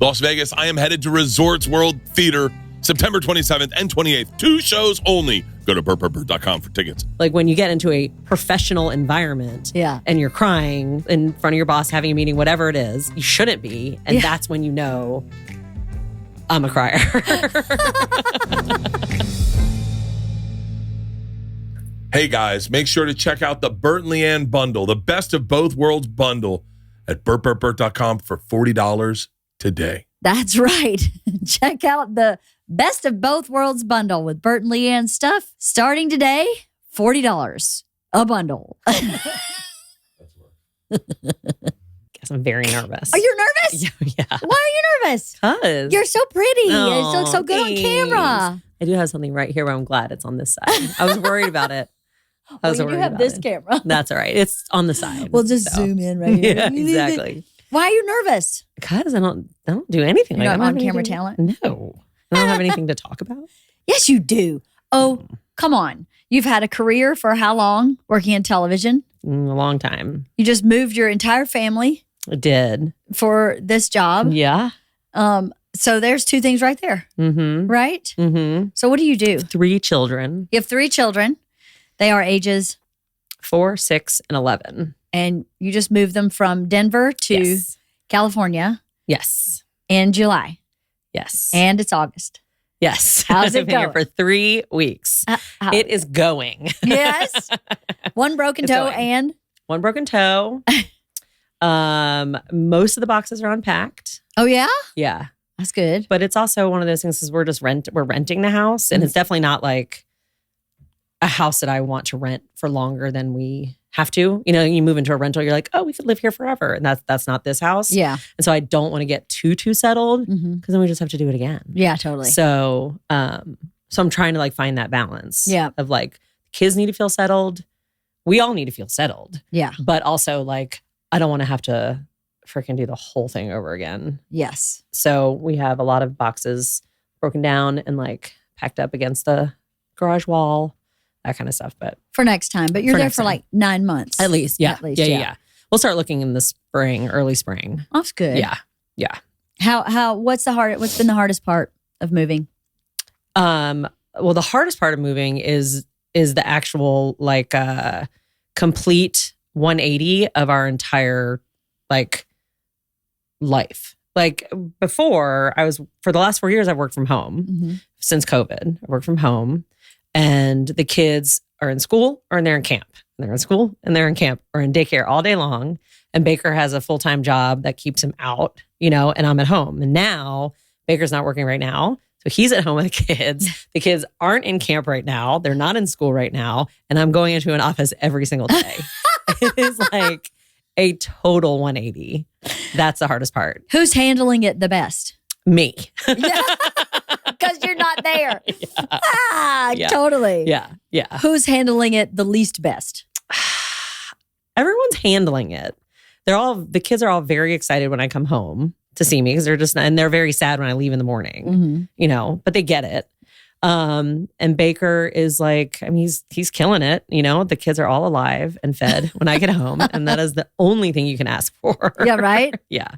Las Vegas, I am headed to Resorts World Theater September 27th and 28th. 2 shows only. Go to bertbertbert.com for tickets. Like when you get into a professional environment and you're crying in front of your boss, having a meeting, whatever it is, you shouldn't be. And that's when you know I'm a crier. Hey guys, make sure to check out the Bert and LeeAnn bundle, the best of both worlds bundle at bertbertbert.com for $40 today. That's right. Check out the best of both worlds bundle with Bert and LeeAnn stuff starting today, $40 a bundle. Guess I'm very nervous. Are you nervous? Yeah. Why are you nervous? Because you're so pretty. You look so good on camera. I do have something right here where I'm glad it's on this side. I was worried about it. You do have this camera. That's all right. It's on the side. We'll just zoom in right here. Yeah, exactly. Why are you nervous? Because I don't do anything. You're like not on-camera talent? No. I don't have anything to talk about. Yes, you do. Oh, come on. You've had a career for how long working in television? A long time. You just moved your entire family. I did. For this job. Yeah. So there's 2 things right there. Mm-hmm. Right? Mm-hmm. So what do you do? 3 children. You have 3 children. They are ages 4, 6, and 11. And you just moved them from Denver to California. Yes. In July. Yes. And it's August. Yes. How's it I've been going? here for 3 weeks. It is going. Yes. 1 broken toe going. and 1 broken toe. Most of the boxes are unpacked. Oh yeah? Yeah. That's good. But it's also one of those things is we're renting the house, and it's definitely not like a house that I want to rent for longer than we have to. You know, you move into a rental, you're like, oh, we could live here forever. And that's not this house. Yeah. And so I don't want to get too settled because then we just have to do it again. Yeah, totally. So I'm trying to like find that balance. Yeah. Of like kids need to feel settled. We all need to feel settled. Yeah. But also like, I don't want to have to freaking do the whole thing over again. Yes. So we have a lot of boxes broken down and like packed up against the garage wall, that kind of stuff. But for next time. But you're there for like 9 months. At least. Yeah. At least, yeah. We'll start looking in the spring, early spring. That's good. Yeah. Yeah. What's been the hardest part of moving? Well, the hardest part of moving is the actual like complete 180 of our entire like life. Like before, for the last 4 years, I've worked from home since COVID. I work from home, and the kids are in school or they're in camp. They're in school and they're in camp or in daycare all day long. And Baker has a full-time job that keeps him out, you know, and I'm at home. And now Baker's not working right now. So he's at home with the kids. The kids aren't in camp right now. They're not in school right now. And I'm going into an office every single day. It is like a total 180. That's the hardest part. Who's handling it the best? Me. Because you're not there. Yeah. Totally. Yeah. Who's handling it the least best? Everyone's handling it. The kids are all very excited when I come home to see me because they're very sad when I leave in the morning, you know, but they get it. And Baker is like, I mean, he's killing it. You know, the kids are all alive and fed when I get home. And that is the only thing you can ask for. Yeah, right? Yeah.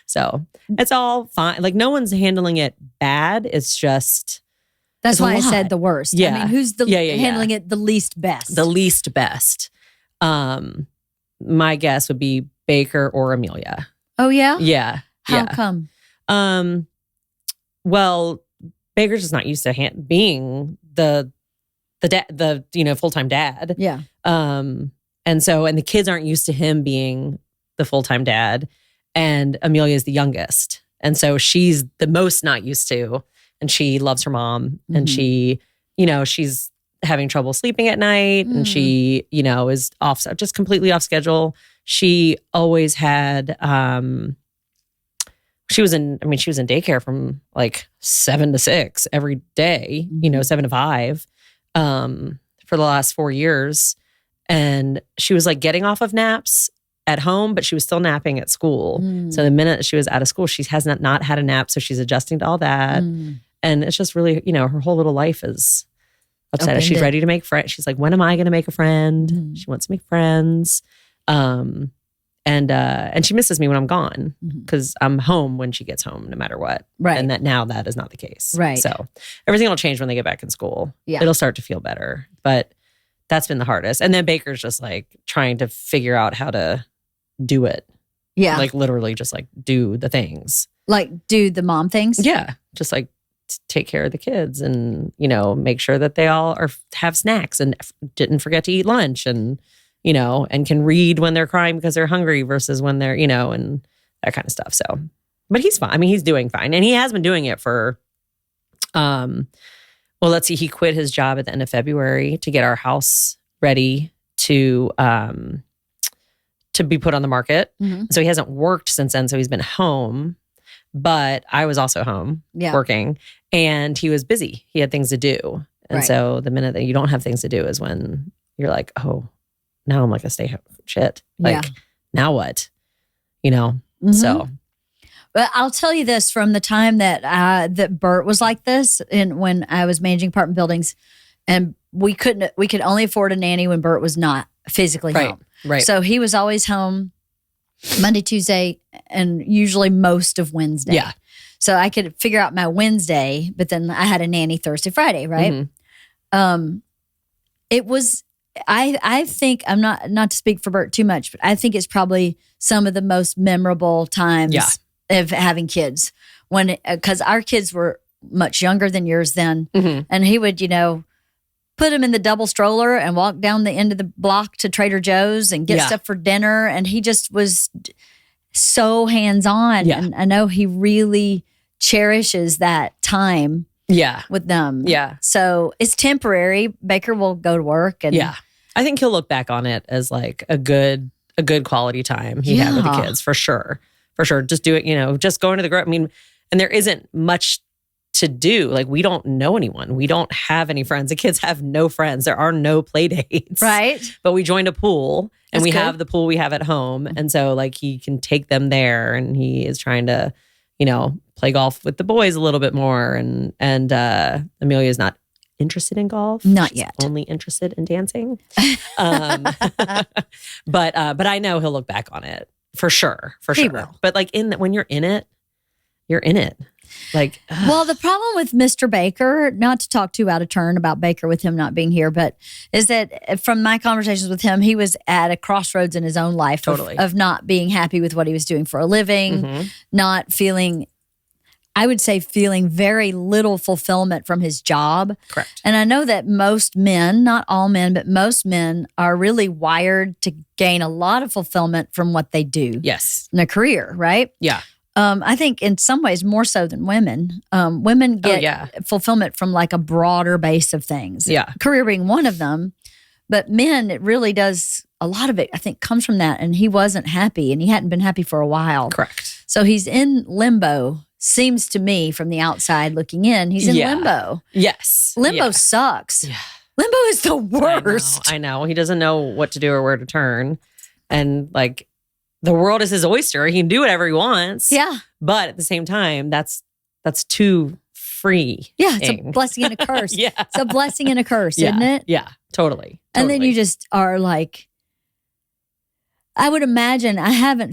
So it's all fine. Like no one's handling it bad. It's just. That's why I said the worst. Yeah. I mean, who's handling it the least best? The least best. My guess would be Baker or Amelia. Oh, yeah? Yeah. How come? Well, Baker's just not used to being the full-time dad. Yeah. And the kids aren't used to him being the full-time dad, and Amelia is the youngest. And so she's the most not used to, and she loves her mom, and she, you know, she's having trouble sleeping at night, and she, you know, is just completely off schedule. She always had, she was in daycare from like 7 to 6 every day, you know, 7 to 5, for the last 4 years. And she was like getting off of naps at home, but she was still napping at school. So the minute she was out of school, she has not had a nap. So she's adjusting to all that. And it's just really, you know, her whole little life is upset. She's ready to make friends. She's like, when am I going to make a friend? She wants to make friends. And And she misses me when I'm gone Mhm. because I'm home when she gets home, no matter what. Right. And that is not the case. Right. So everything will change when they get back in school. Yeah. It'll start to feel better. But that's been the hardest. And then Baker's just like trying to figure out how to do it. Yeah. Like literally just like do the things. Like do the mom things? Yeah. Just like take care of the kids and, make sure that they all have snacks and didn't forget to eat lunch and, and can read when they're crying because they're hungry versus when they're, and that kind of stuff. So, but he's fine. I mean, he's doing fine. And he has been doing it for, let's see, he quit his job at the end of February to get our house ready to be put on the market. Mm-hmm. So he hasn't worked since then. So he's been home, but I was also home working and he was busy. He had things to do. And so the minute that you don't have things to do is when you're like, oh, now I'm like a stay home shit. Like now what? Mm-hmm. So. But I'll tell you this from the time that that Bert was like this, and when I was managing apartment buildings, and we could only afford a nanny when Bert was not physically home. Right. So he was always home Monday, Tuesday, and usually most of Wednesday. Yeah. So I could figure out my Wednesday, but then I had a nanny Thursday, Friday, right? Mm-hmm. It was. I think I'm not to speak for Bert too much, but I think it's probably some of the most memorable times of having kids because our kids were much younger than yours then, and he would put them in the double stroller and walk down the end of the block to Trader Joe's and get stuff for dinner, and he just was so hands on, and I know he really cherishes that time. With them. So it's temporary. Baker will go to work and I think he'll look back on it as like a good quality time he had with the kids for sure. For sure. Just do it, just going to the I mean, and there isn't much to do. Like we don't know anyone. We don't have any friends. The kids have no friends. There are no play dates. Right. But we joined a pool and we good. have the pool we have at home. And so like he can take them there and he is trying to, play golf with the boys a little bit more. And Amelia's not interested in golf. Not She's yet. Only interested in dancing. But I know he'll look back on it for sure. For He sure. will. But like when you're in it, you're in it. Like, well, the problem with Mr. Baker, not to talk too out of turn about Baker with him not being here, but is that from my conversations with him, he was at a crossroads in his own life of not being happy with what he was doing for a living, not feeling, I would say feeling very little fulfillment from his job. Correct. And I know that most men, not all men, but most men are really wired to gain a lot of fulfillment from what they do. Yes. In a career, right? Yeah. I think in some ways more so than women. Women get fulfillment from like a broader base of things. Yeah. Career being one of them. But men, it really does, a lot of it, I think, comes from that. And he wasn't happy and he hadn't been happy for a while. Correct. So he's in limbo, seems to me from the outside looking in. He's in limbo. Yes. Limbo sucks. Yeah. Limbo is the worst. I know. He doesn't know what to do or where to turn. And like, the world is his oyster. He can do whatever he wants. Yeah. But at the same time, that's too free. Yeah, it's a blessing and a curse. It's a blessing and a curse, isn't it? Yeah, totally. And then you just are like, I would imagine I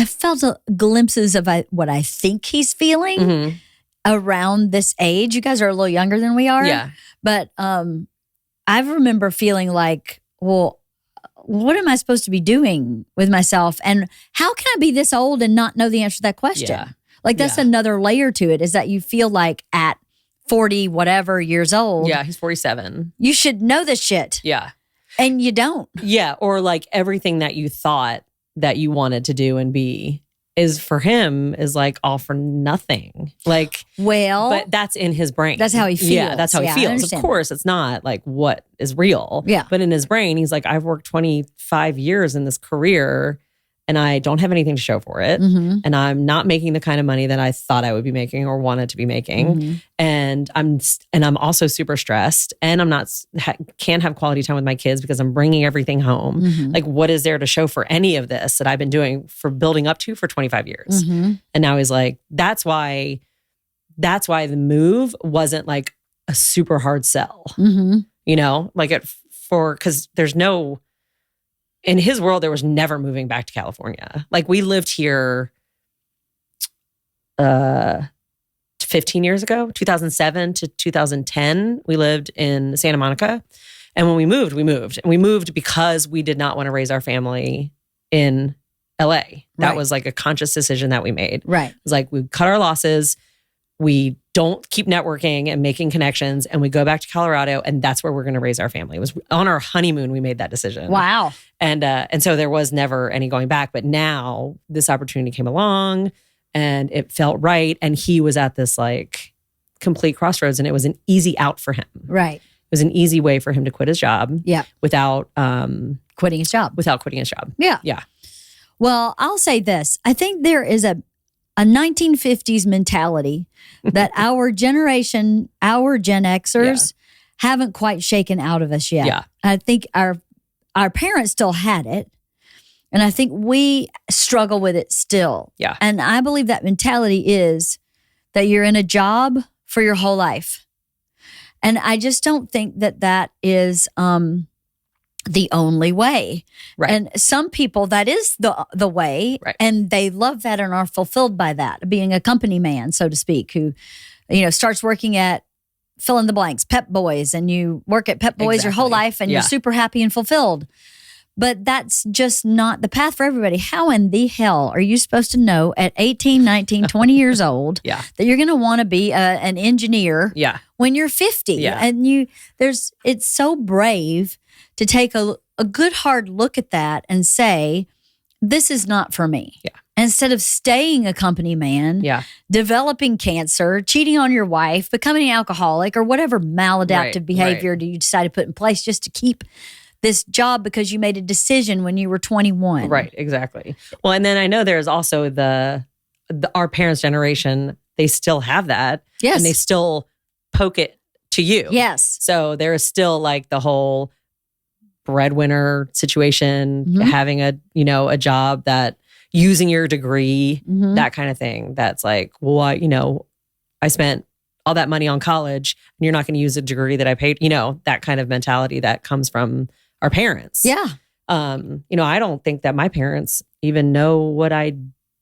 felt glimpses of what I think he's feeling around this age. You guys are a little younger than we are. Yeah. But I remember feeling like, well, what am I supposed to be doing with myself? And how can I be this old and not know the answer to that question? Yeah. Like that's another layer to it, is that you feel like at 40 whatever years old. Yeah, he's 47. You should know this shit. Yeah. And you don't. Yeah. Or like everything that you thought that you wanted to do and be is for him is like all for nothing. Like, well, but that's in his brain. That's how he feels. Yeah, that's how he feels. Of course, it's not like what is real. Yeah. But in his brain, he's like, I've worked 25 years in this career and I don't have anything to show for it. And I'm not making the kind of money that I thought I would be making or wanted to be making. And I'm also super stressed and I'm not, can't have quality time with my kids because I'm bringing everything home. Like, what is there to show for any of this that I've been doing for building up to for 25 years? And now he's like, that's why the move wasn't like a super hard sell, like because there's no in his world, there was never moving back to California. Like we lived here 15 years ago, 2007 to 2010. We lived in Santa Monica. And when we moved. And we moved because we did not want to raise our family in LA. That was like a conscious decision that we made. Right. It was like we cut our losses. We don't keep networking and making connections, and we go back to Colorado, and that's where we're going to raise our family. It was on our honeymoon we made that decision. Wow. And so there was never any going back. But now this opportunity came along, and it felt right. And he was at this like complete crossroads, and it was an easy out for him. Right. It was an easy way for him to quit his job. Yeah. Without quitting his job. Yeah. Yeah. Well, I'll say this. I think there is a 1950s mentality that our generation, our Gen Xers, haven't quite shaken out of us yet. Yeah. I think our parents still had it. And I think we struggle with it still. Yeah. And I believe that mentality is that you're in a job for your whole life. And I just don't think that is the only way. Right. And some people, that is the way. Right. And they love that and are fulfilled by that, being a company man, so to speak, who, starts working at fill in the blanks, Pep Boys, and you work at Pep Boys your whole life and you're super happy and fulfilled. But that's just not the path for everybody. How in the hell are you supposed to know at 18, 19, 20 years old that you're going to want to be an engineer when you're 50? Yeah. And it's so brave to take a good hard look at that and say, this is not for me. Yeah. Instead of staying a company man, developing cancer, cheating on your wife, becoming an alcoholic, or whatever maladaptive behavior do you decide to put in place just to keep this job because you made a decision when you were 21. Right, exactly. Well, and then I know there's also our parents' generation, they still have that. Yes. And they still poke it to you. Yes. So there is still like the whole breadwinner situation, having a job that using your degree, that kind of thing. That's like, well, I spent all that money on college and you're not going to use a degree that I paid, that kind of mentality that comes from our parents. Yeah. I don't think that my parents even know what I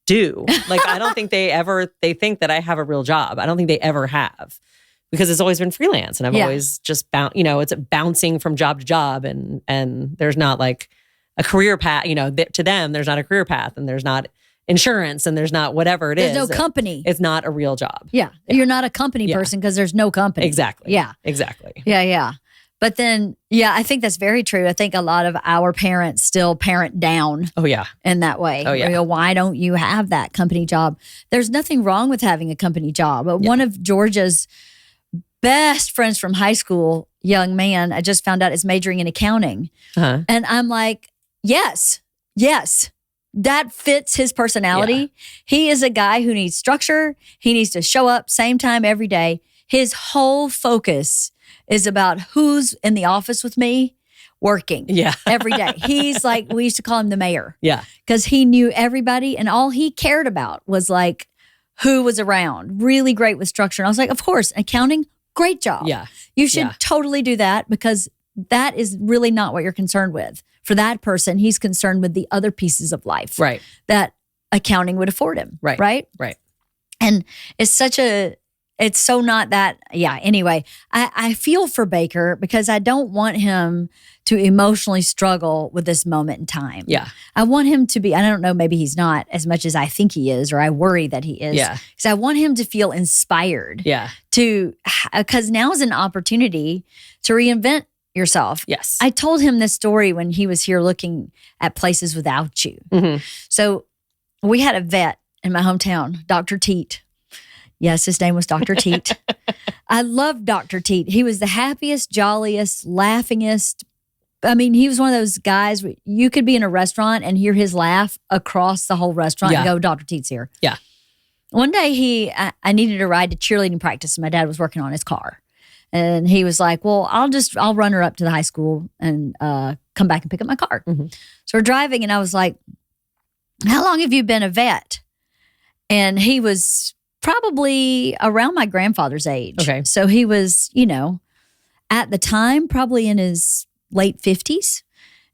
do. Like, I don't think they think that I have a real job. I don't think they ever have, because it's always been freelance and I've always just it's bouncing from job to job, and there's not like a career path, to them, there's not a career path, and there's not insurance, and there's not whatever there's no company. It's not a real job. Yeah. You're not a company person because there's no company. Exactly. Yeah. Exactly. Yeah. But then, I think that's very true. I think a lot of our parents still parent down. Oh, yeah. In that way. Oh, yeah. Why don't you have that company job? There's nothing wrong with having a company job. But one of Georgia's best friends from high school, young man, I just found out is majoring in accounting. And I'm like, yes. That fits his personality. Yeah. He is a guy who needs structure. He needs to show up same time every day. His whole focus is about who's in the office with me working every day. He's like, we used to call him the mayor. Yeah. Because he knew everybody, and all he cared about was like who was around. Really great with structure. And I was like, of course, accounting, great job. Yeah. You should totally do that, because that is really not what you're concerned with. For that person, he's concerned with the other pieces of life that accounting would afford him. Right. And it's so not that, anyway, I feel for Baker because I don't want him to emotionally struggle with this moment in time. Yeah. I want him to be, I don't know, maybe he's not as much as I think he is, or I worry that he is. Yeah. Because I want him to feel inspired. Yeah. Because now is an opportunity to reinvent yourself. Yes. I told him this story when he was here looking at places without you. Mm-hmm. So we had a vet in my hometown, Dr. Teat. Yes, his name was Dr. Teat. I loved Dr. Teat. He was the happiest, jolliest, laughingest. I mean, he was one of those guys, you could be in a restaurant and hear his laugh across the whole restaurant and go, Dr. Teat's here. Yeah. One day I needed a ride to cheerleading practice, and my dad was working on his car. And he was like, well, I'll run her up to the high school and come back and pick up my car. Mm-hmm. So we're driving, and I was like, how long have you been a vet? And he was probably around my grandfather's age. Okay. So he was, at the time, probably in his late 50s.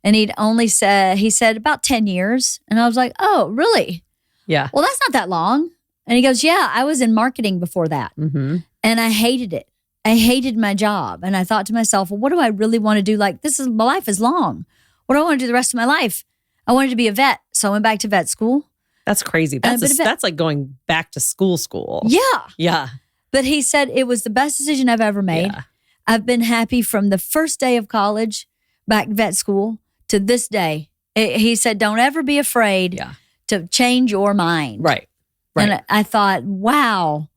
And he said about 10 years. And I was like, oh, really? Yeah. Well, that's not that long. And he goes, yeah, I was in marketing before that. Mm-hmm. And I hated it. I hated my job. And I thought to myself, well, what do I really want to do? Like, my life is long. What do I want to do the rest of my life? I wanted to be a vet. So I went back to vet school. That's crazy. That's like going back to school. Yeah. Yeah. But he said it was the best decision I've ever made. Yeah. I've been happy from the first day of college, back vet school, to this day. He said, don't ever be afraid to change your mind. Right. And I thought, wow,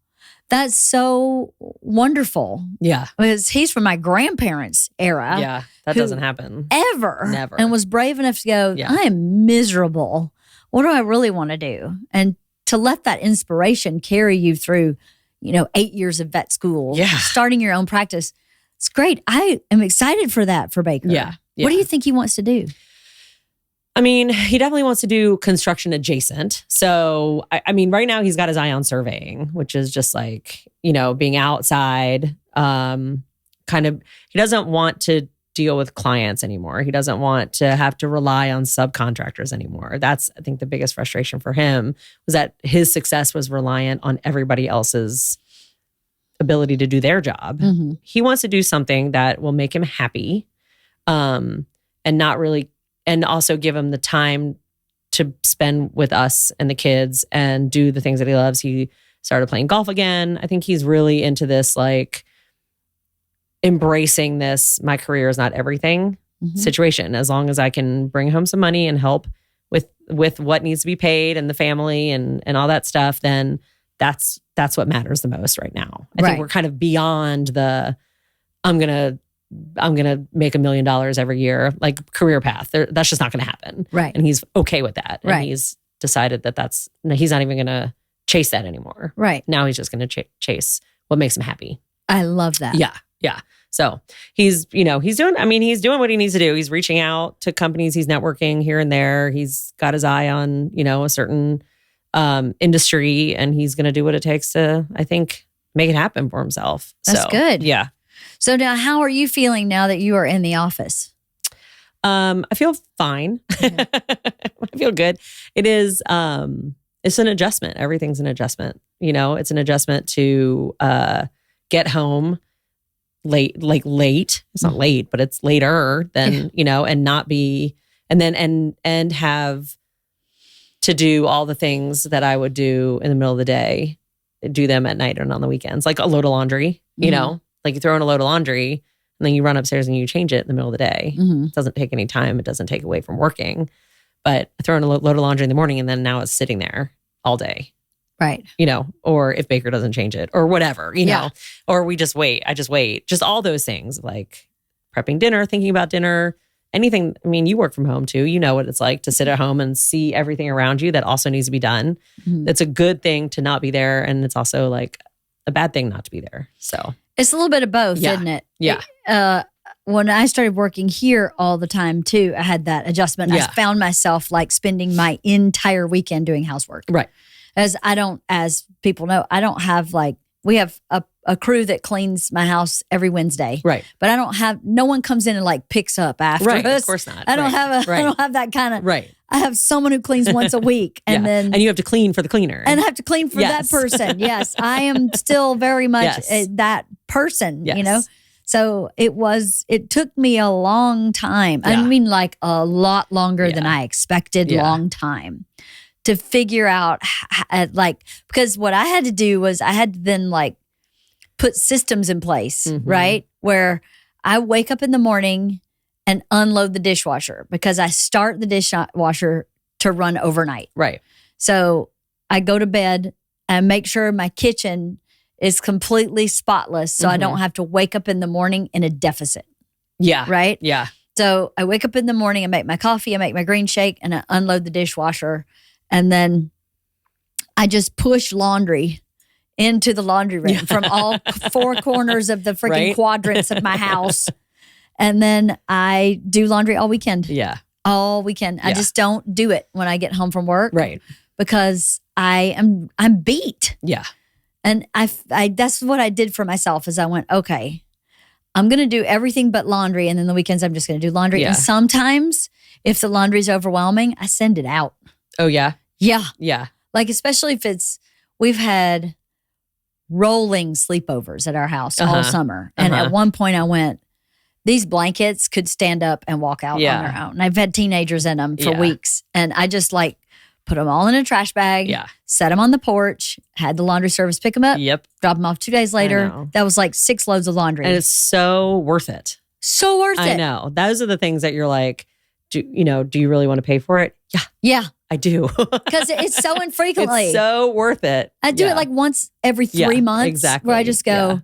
that's so wonderful. Yeah. Because he's from my grandparents' era. Yeah. That doesn't happen. Ever. Never. And was brave enough to go, I am miserable. What do I really want to do? And to let that inspiration carry you through, 8 years of vet school, starting your own practice. It's great. I am excited for that for Baker. Yeah. What do you think he wants to do? I mean, he definitely wants to do construction adjacent. So, I mean, right now he's got his eye on surveying, which is just like, being outside. He doesn't want to deal with clients anymore. He doesn't want to have to rely on subcontractors anymore. That's, I think, the biggest frustration for him was that his success was reliant on everybody else's ability to do their job. Mm-hmm. He wants to do something that will make him happy, and also give him the time to spend with us and the kids and do the things that he loves. He started playing golf again. I think he's really into this, like, embracing this, my career is not everything situation. As long as I can bring home some money and help with what needs to be paid and the family and all that stuff, then that's what matters the most right now. I think we're kind of beyond the I'm gonna make $1 million every year, like, career path. That's just not gonna happen. Right. And he's okay with that. And right. he's decided he's not even gonna chase that anymore. Right. Now he's just gonna chase what makes him happy. I love that. Yeah. Yeah. So he's doing what he needs to do. He's reaching out to companies. He's networking here and there. He's got his eye on, a certain industry, and he's going to do what it takes to, I think, make it happen for himself. That's good. Yeah. So now, how are you feeling now that you are in the office? I feel fine. Yeah. I feel good. It is, it's an adjustment. Everything's an adjustment. It's an adjustment to get home late. It's not late, but it's later than, and not be, and then, and have to do all the things that I would do in the middle of the day, do them at night and on the weekends, like a load of laundry, like you throw in a load of laundry and then you run upstairs and you change it in the middle of the day. Mm-hmm. It doesn't take any time. It doesn't take away from working, but I throw in a load of laundry in the morning and then now it's sitting there all day. Right. Or if Baker doesn't change it or whatever, or we just wait. I just wait. Just all those things, like prepping dinner, thinking about dinner, anything. I mean, you work from home too. You know what it's like to sit at home and see everything around you that also needs to be done. Mm-hmm. It's a good thing to not be there. And it's also like a bad thing not to be there. So it's a little bit of both, isn't it? Yeah. When I started working here all the time too, I had that adjustment. Yeah. I found myself like spending my entire weekend doing housework. Right. As people know, I don't have we have a crew that cleans my house every Wednesday. Right. But no one comes in and picks up after us. Of course not. I don't have that kind of, right. I have someone who cleans once a week and then. And you have to clean for the cleaner. And I have to clean for that person. Yes. I am still very much that person, So it took me a long time. Yeah. I mean, a lot longer than I expected, long time to figure out, because what I had to do was I had to then put systems in place, right? Where I wake up in the morning and unload the dishwasher because I start the dishwasher to run overnight. Right. So I go to bed and make sure my kitchen is completely spotless so I don't have to wake up in the morning in a deficit. Yeah. Right? Yeah. So I wake up in the morning, I make my coffee, I make my green shake, and I unload the dishwasher. And then I just push laundry into the laundry room from all four corners of the freaking quadrants of my house. And then I do laundry all weekend. Yeah. All weekend. I just don't do it when I get home from work. Right. Because I'm beat. Yeah. And I that's what I did for myself is I went, okay, I'm going to do everything but laundry. And then the weekends, I'm just going to do laundry. Yeah. And sometimes if the laundry's overwhelming, I send it out. Oh, yeah? Yeah. Yeah. Like, especially if we've had rolling sleepovers at our house all summer. And at one point I went, these blankets could stand up and walk out on their own. And I've had teenagers in them for weeks. And I just like put them all in a trash bag, set them on the porch, had the laundry service pick them up, drop them off 2 days later. That was like 6 loads of laundry. And it's so worth it. So worth it. I know. Those are the things that you're like, do you really want to pay for it? Yeah. Yeah. I do. Because it's so infrequently. It's so worth it. I do it like once every 3 months. Exactly. Where I just go,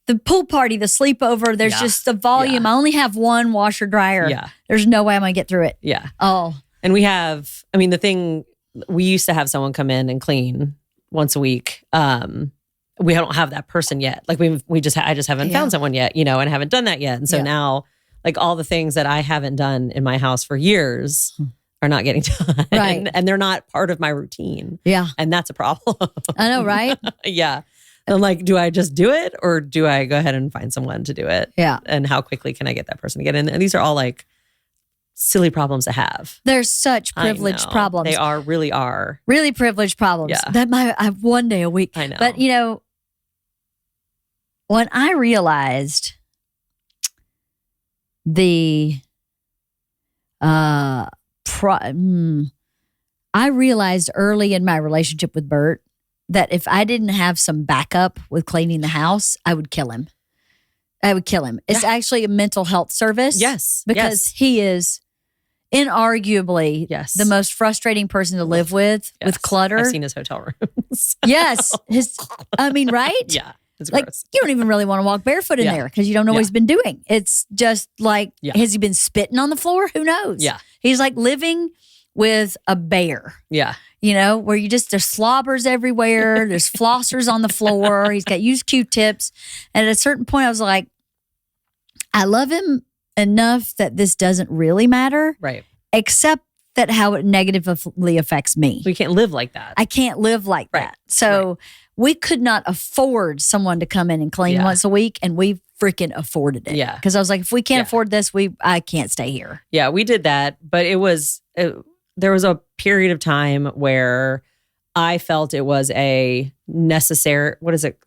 the pool party, the sleepover, there's just the volume. I only have one washer dryer. Yeah. There's no way I'm going to get through it. Yeah. Oh. And we have, we used to have someone come in and clean once a week. We don't have that person yet. Like I just haven't found someone yet, and haven't done that yet. And so now, like all the things that I haven't done in my house for years are not getting done. Right. And they're not part of my routine. Yeah. And that's a problem. I know, right? Yeah. And I'm like, do I just do it or do I go ahead and find someone to do it? Yeah. And how quickly can I get that person to get in? And these are all like silly problems to have. They're such privileged problems. They really are. Really privileged problems. Yeah. That I have 1 day a week. I know. But when I realized I realized early in my relationship with Bert that if I didn't have some backup with cleaning the house, I would kill him. It's actually a mental health service. Yes. Because he is inarguably the most frustrating person to live with clutter. I've seen his hotel rooms. Yes. Right? Yeah. It's like gross. You don't even really want to walk barefoot in there because you don't know what he's been doing. It's just like, has he been spitting on the floor? Who knows? Yeah. He's like living with a bear. Yeah. Where there's slobbers everywhere. There's flossers on the floor. He's got used Q-tips. And at a certain point, I was like, I love him enough that this doesn't really matter. Right. Except that how it negatively affects me. We can't live like that. I can't live like that. So we could not afford someone to come in and clean once a week, and we freaking afforded it. Yeah. Because I was like, if we can't afford this, I can't stay here. Yeah, we did that. But there was a period of time where I felt it was a necessary, what is it?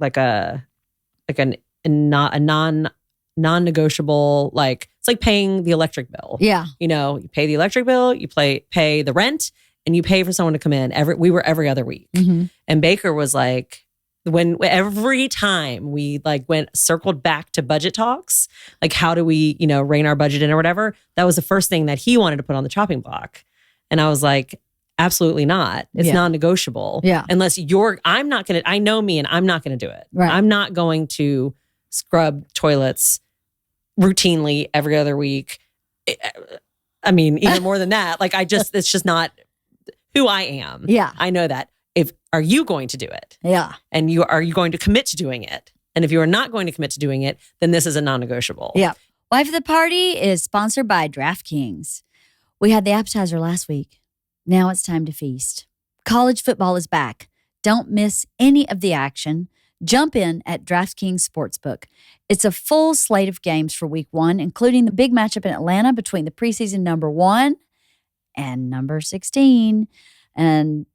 Non-negotiable, like it's like paying the electric bill. Yeah. You pay the electric bill, you pay the rent, and you pay for someone to come in. We were every other week. Mm-hmm. And Baker was like, every time we circled back to budget talks, like how do we, rein our budget in or whatever, that was the first thing that he wanted to put on the chopping block. And I was like, absolutely not. It's non-negotiable. Yeah. Unless I know me and I'm not going to do it. Right. I'm not going to scrub toilets routinely every other week. Even more than that. Like it's just not who I am. Yeah. I know that. Are you going to do it? Yeah. And are you going to commit to doing it? And if you are not going to commit to doing it, then this is a non-negotiable. Yeah. Wife of the Party is sponsored by DraftKings. We had the appetizer last week. Now it's time to feast. College football is back. Don't miss any of the action. Jump in at DraftKings Sportsbook. It's a full slate of games for week 1, including the big matchup in Atlanta between the preseason number 1 and number 16. And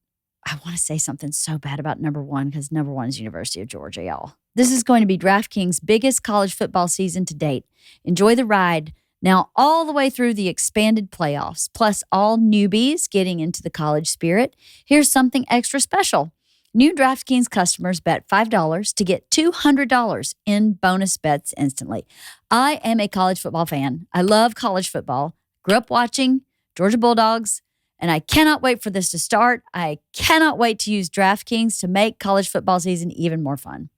I want to say something so bad about number 1 because number 1 is University of Georgia, y'all. This is going to be DraftKings' biggest college football season to date. Enjoy the ride now all the way through the expanded playoffs, plus all newbies getting into the college spirit. Here's something extra special. New DraftKings customers bet $5 to get $200 in bonus bets instantly. I am a college football fan. I love college football. Grew up watching Georgia Bulldogs, and I cannot wait for this to start. I cannot wait to use DraftKings to make college football season even more fun.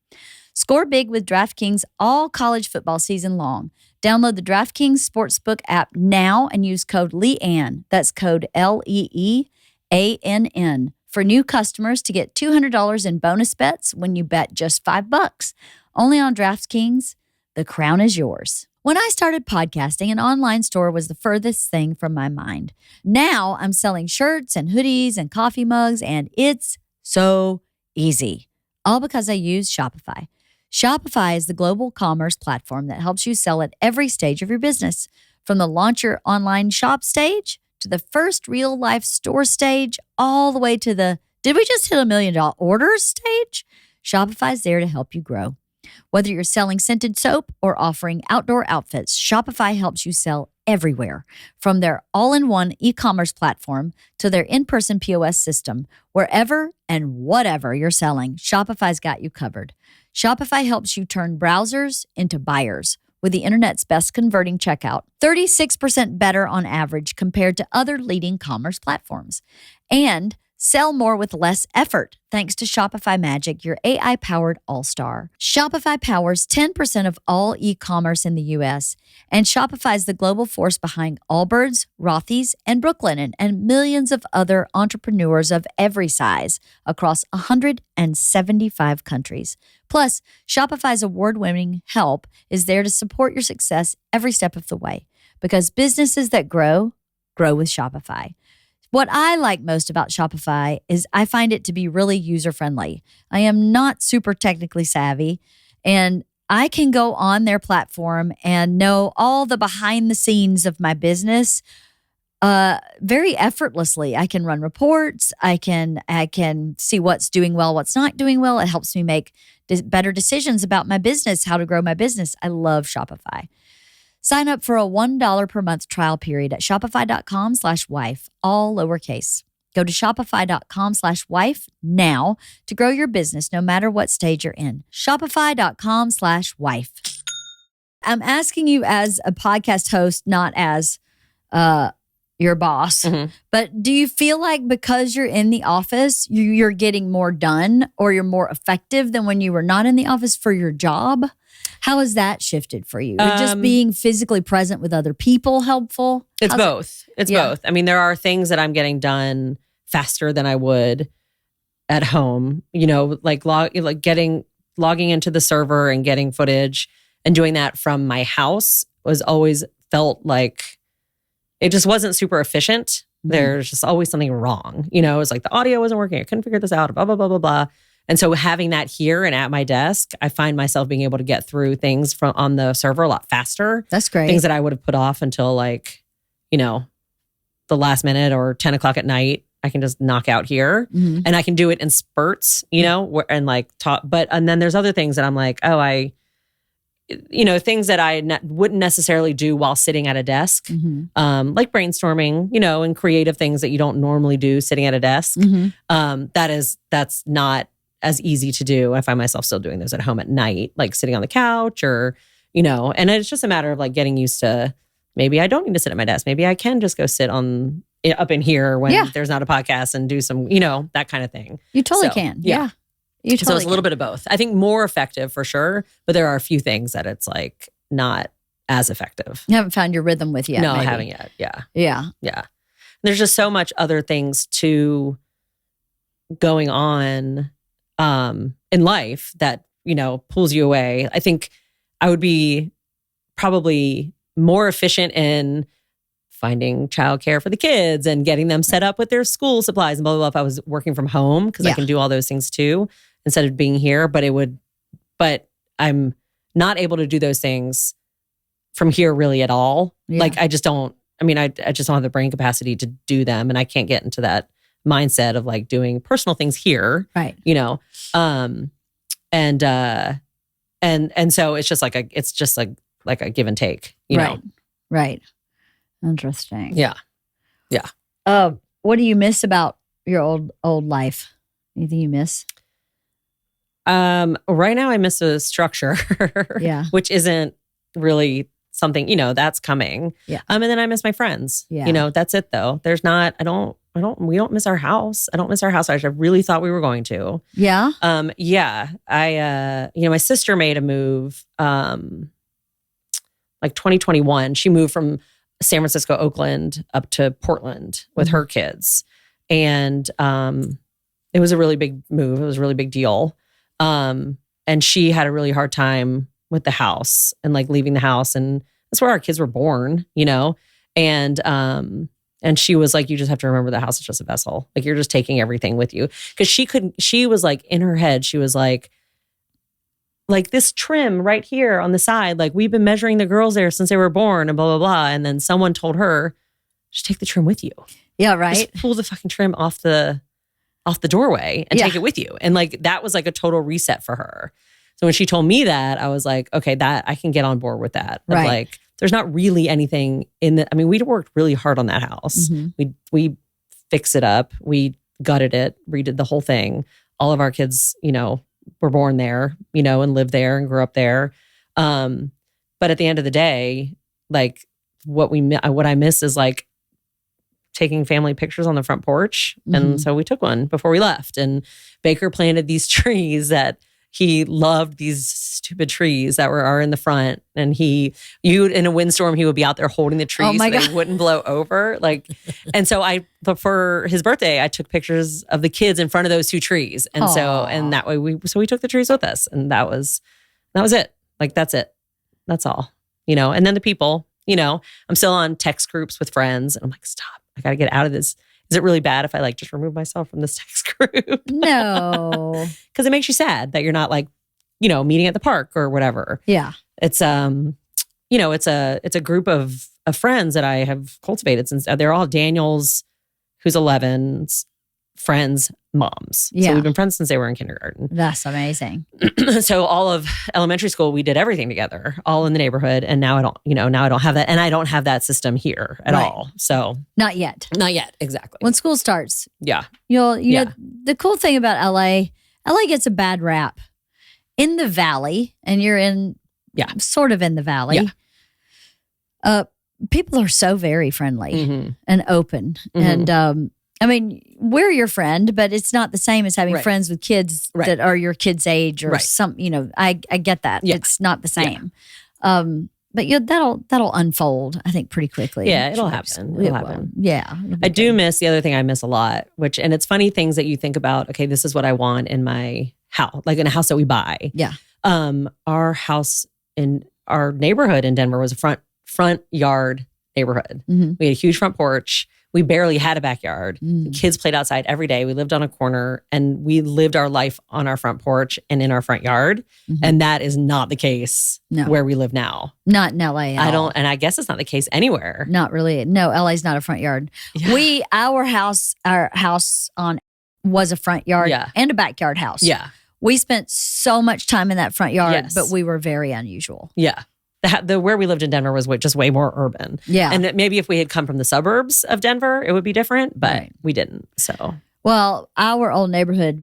Score big with DraftKings all college football season long. Download the DraftKings Sportsbook app now and use code LeeAnn. That's code LeeAnn for new customers to get $200 in bonus bets when you bet just $5. Only on DraftKings. The crown is yours. When I started podcasting, an online store was the furthest thing from my mind. Now I'm selling shirts and hoodies and coffee mugs, and it's so easy. All because I use Shopify. Shopify is the global commerce platform that helps you sell at every stage of your business. From the launch your online shop stage to the first real life store stage, all the way to the did we just hit $1 million orders stage? Shopify's there to help you grow. Whether you're selling scented soap or offering outdoor outfits, Shopify helps you sell everywhere. From their all-in-one e-commerce platform to their in-person POS system, wherever and whatever you're selling, Shopify's got you covered. Shopify helps you turn browsers into buyers with the internet's best converting checkout, 36% better on average compared to other leading commerce platforms. And sell more with less effort thanks to Shopify Magic, your AI-powered all-star. Shopify powers 10% of all e-commerce in the U.S., and Shopify is the global force behind Allbirds, Rothy's, and Brooklinen, and millions of other entrepreneurs of every size across 175 countries. Plus, Shopify's award-winning help is there to support your success every step of the way, because businesses that grow with Shopify. What I like most about Shopify is I find it to be really user-friendly. I am not super technically savvy, and I can go on their platform and know all the behind the scenes of my business very effortlessly. I can run reports. I can see what's doing well, what's not doing well. It helps me make better decisions about my business, how to grow my business. I love Shopify. Sign up for a $1 per month trial period at shopify.com/wife, all lowercase. Go to shopify.com/wife now to grow your business no matter what stage you're in. Shopify.com/wife. I'm asking you as a podcast host, not as your boss, but do you feel like because you're in the office, you're getting more done or you're more effective than when you were not in the office for your job? How has that shifted for you? Just being physically present with other people helpful? It's both. It's both. I mean, there are things that I'm getting done faster than I would at home. You know, like logging into the server and getting footage and doing that from my house was always felt like it just wasn't super efficient. Mm-hmm. There's just always something wrong. You know, it was like the audio wasn't working. I couldn't figure this out. Blah blah blah blah blah. And so having that here and at my desk, I find myself being able to get through things from on the server a lot faster. That's great. Things that I would have put off until like, you know, the last minute or 10 o'clock at night, I can just knock out here. Mm-hmm. And I can do it in spurts, you know, and like talk. And then there's other things that I'm like, things that I wouldn't necessarily do while sitting at a desk, like brainstorming, you know, and creative things that you don't normally do sitting at a desk. Mm-hmm. That's not as easy to do. I find myself still doing those at home at night, like sitting on the couch or, you know, and it's just a matter of like getting used to maybe I don't need to sit at my desk. Maybe I can just go sit up in here when there's not a podcast and do some, you know, that kind of thing. You totally can. Yeah. You totally so it's a little bit of both. I think more effective for sure, but there are a few things that it's like not as effective. You haven't found your rhythm with yet. No, maybe. I haven't yet. Yeah. Yeah. Yeah. There's just so much other things going on in life that, you know, pulls you away. I think I would be probably more efficient in finding childcare for the kids and getting them set up with their school supplies and blah, blah, blah if I was working from home because I can do all those things too instead of being here. But I'm not able to do those things from here really at all. Yeah. Like I just don't have the brain capacity to do them and I can't get into that mindset of like doing personal things here. Right. You know? And so it's just like a give and take, you know? Right. Interesting. Yeah. Yeah. What do you miss about your old life? Anything you miss? Right now I miss a structure. Yeah. Which isn't really something, you know, that's coming. Yeah. And then I miss my friends. Yeah. You know, that's it though. We don't miss our house. I don't miss our house. I really thought we were going to. Yeah. Yeah. My sister made a move, like 2021. She moved from San Francisco, Oakland up to Portland with her kids. And, it was a really big move. It was a really big deal. And she had a really hard time with the house and like leaving the house. And that's where our kids were born, you know? And she was like, you just have to remember the house is just a vessel. Like you're just taking everything with you. Cause she was like in her head, she was like, like this trim right here on the side, like we've been measuring the girls there since they were born and blah, blah, blah. And then someone told her, just take the trim with you. Yeah, right. Just pull the fucking trim off the doorway and take it with you. And like, that was like a total reset for her. So when she told me that, I was like, okay, that I can get on board with that. Of like, there's not really anything in the, I mean, we'd worked really hard on that house. We fixed it up. We gutted it, redid the whole thing. All of our kids, you know, were born there, you know, and lived there and grew up there. But at the end of the day, like what I miss is like taking family pictures on the front porch. And so we took one before we left. And Baker planted these trees that he loved, these stupid trees that are in the front. And in a windstorm, he would be out there holding the trees so they wouldn't blow over. Like, and so but for his birthday, I took pictures of the kids in front of those two trees. And and that way we took the trees with us. And that was it. Like, that's it. That's all, you know? And then the people, you know, I'm still on text groups with friends and I'm like, stop, I got to get out of this. Is it really bad if I like just remove myself from this text group? No. Because it makes you sad that you're not like, you know, meeting at the park or whatever. Yeah. It's, you know, it's a group of friends that I have cultivated since they're all Daniel's, who's 11's friends' moms. Yeah. So we've been friends since they were in kindergarten. That's amazing. So all of elementary school, we did everything together, all in the neighborhood. And now I don't have that. And I don't have that system here at all. So not yet. Exactly. When school starts. Yeah. You know, the cool thing about LA gets a bad rap. In the valley, and you're sort of in the valley. Yeah. People are so very friendly and open. And I mean, we're your friend, but it's not the same as having friends with kids that are your kid's age or some, you know, I get that. Yeah. It's not the same. Yeah. But that'll unfold, I think, pretty quickly. Yeah, it'll happen. It'll happen. Yeah. I do miss the other thing I miss a lot, and it's funny things that you think about, okay, this is what I want in my house, like in a house that we buy. Yeah. Our house in our neighborhood in Denver was a front yard neighborhood. We had a huge front porch. We barely had a backyard. The kids played outside every day. We lived on a corner and we lived our life on our front porch and in our front yard. And that is not the case where we live now. Not in LA. And I guess it's not the case anywhere. Not really. No, LA's not a front yard. Yeah. Our house was a front yard and a backyard house. Yeah. We spent so much time in that front yard, but we were very unusual. Yeah. The where we lived in Denver was just way more urban. Yeah. And maybe if we had come from the suburbs of Denver, it would be different, but we didn't. So, well, our old neighborhood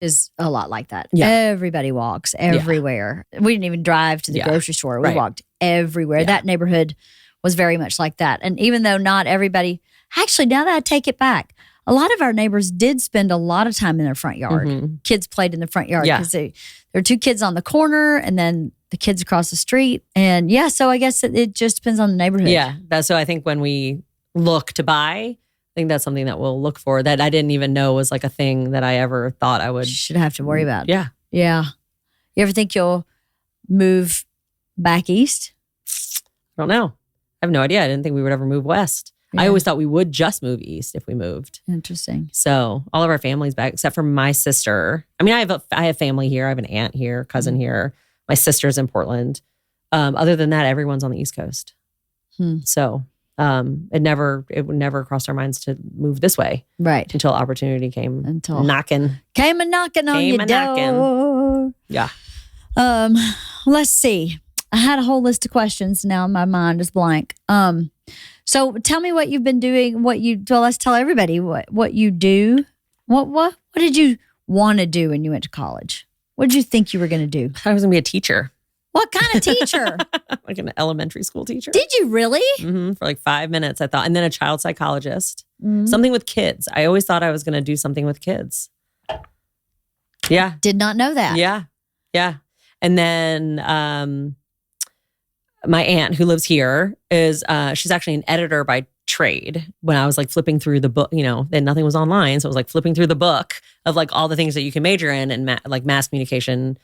is a lot like that. Yeah. Everybody walks everywhere. Yeah. We didn't even drive to the grocery store. We walked everywhere. Yeah. That neighborhood was very much like that. And even though not everybody, actually, now that I take it back, a lot of our neighbors did spend a lot of time in their front yard. Kids played in the front yard because there were two kids on the corner and then the kids across the street. And so I guess it just depends on the neighborhood. Yeah. So I think when we look to buy, I think that's something that we'll look for that I didn't even know was like a thing that I ever thought I would. Should have to worry about. Yeah. Yeah. You ever think you'll move back east? I don't know. I have no idea. I didn't think we would ever move west. Yeah. I always thought we would just move east if we moved. Interesting. So all of our family's back except for my sister. I mean, I have family here. I have an aunt here, cousin here. My sister's in Portland. Other than that, everyone's on the East Coast. So it would never cross our minds to move this way. Right. Until opportunity came knocking. Came a knocking on your door. Yeah. Let's see. I had a whole list of questions. Now my mind is blank. So tell me what you've been doing, let's tell everybody what you do. What did you want to do when you went to college? What did you think you were going to do? I was going to be a teacher. What kind of teacher? Like an elementary school teacher. Did you really? For like 5 minutes, I thought. And then a child psychologist. Something with kids. I always thought I was going to do something with kids. Yeah. Did not know that. Yeah. Yeah. And then my aunt who lives here is, she's actually an editor by trade. When I was like flipping through the book, then nothing was online. So I was like flipping through the book of like all the things that you can major in, and like mass communication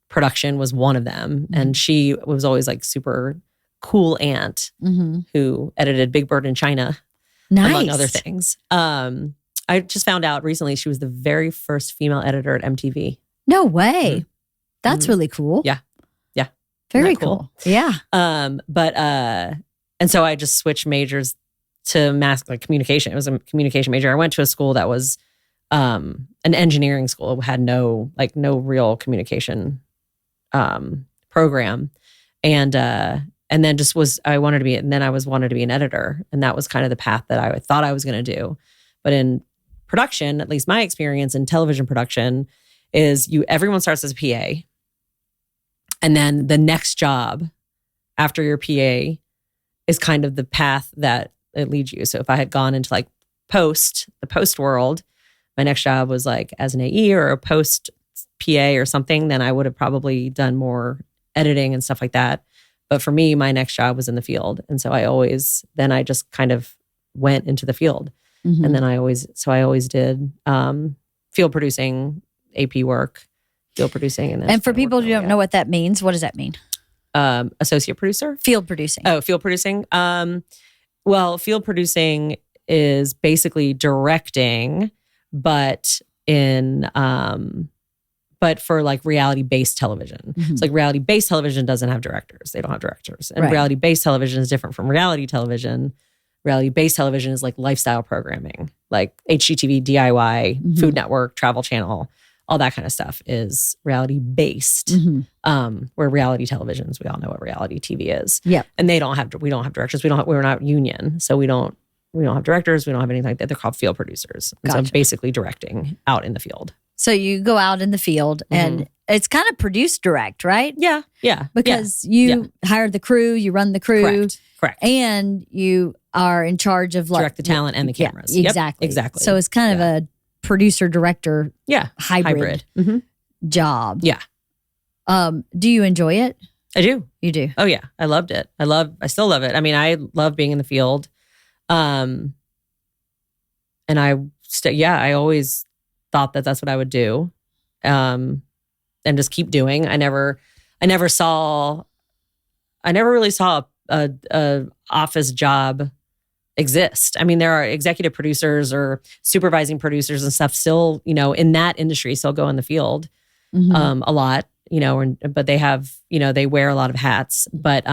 production was one of them. And she was always like super cool aunt who edited Big Bird in China, among other things. I just found out recently she was the very first female editor at MTV. No way. That's really cool. Yeah. Yeah. Very cool. Yeah. And so I just switched majors to communication. It was a communication major. I went to a school that was an engineering school. It had no real communication program. And then I wanted to be an editor. And that was kind of the path that I thought I was going to do. But in production, at least my experience in television production is everyone starts as a PA. And then the next job after your PA is kind of the path that it leads you. So if I had gone into the post world, my next job was as an AE or a post PA or something, then I would have probably done more editing and stuff like that. But for me, my next job was in the field. And so I just kind of went into the field. Mm-hmm. And then I always did field producing, AP work, field producing. And for people who don't know what that means, what does that mean? Associate producer? Field producing. Oh, field producing. Well, field producing is basically directing, but for reality-based television. Mm-hmm. So reality-based television doesn't have directors. They don't have directors. And reality-based television is different from reality television. Reality-based television is lifestyle programming, like HGTV, DIY, mm-hmm. Food Network, Travel Channel, all that kind of stuff is reality-based. Mm-hmm. Where reality televisions, we all know what reality TV is. Yeah. And we don't have directors. We're not union. So we don't have directors. We don't have anything like that. They're called field producers. And so I'm basically directing out in the field. So you go out in the field and it's kind of produce direct, right? Yeah. Yeah. Because you hire the crew, you run the crew. Correct. And you are in charge of direct the talent and the cameras. Yeah, exactly. Yep, exactly. So it's kind of a producer director hybrid mm-hmm. job. Yeah. Do you enjoy it? I do. You do? Oh yeah. I loved it. I still love it. I mean, I love being in the field. And I always thought that that's what I would do. And just keep doing. I never really saw a office job exist. I mean, there are executive producers or supervising producers and stuff still, in that industry still go in the field a lot, but they have, they wear a lot of hats, but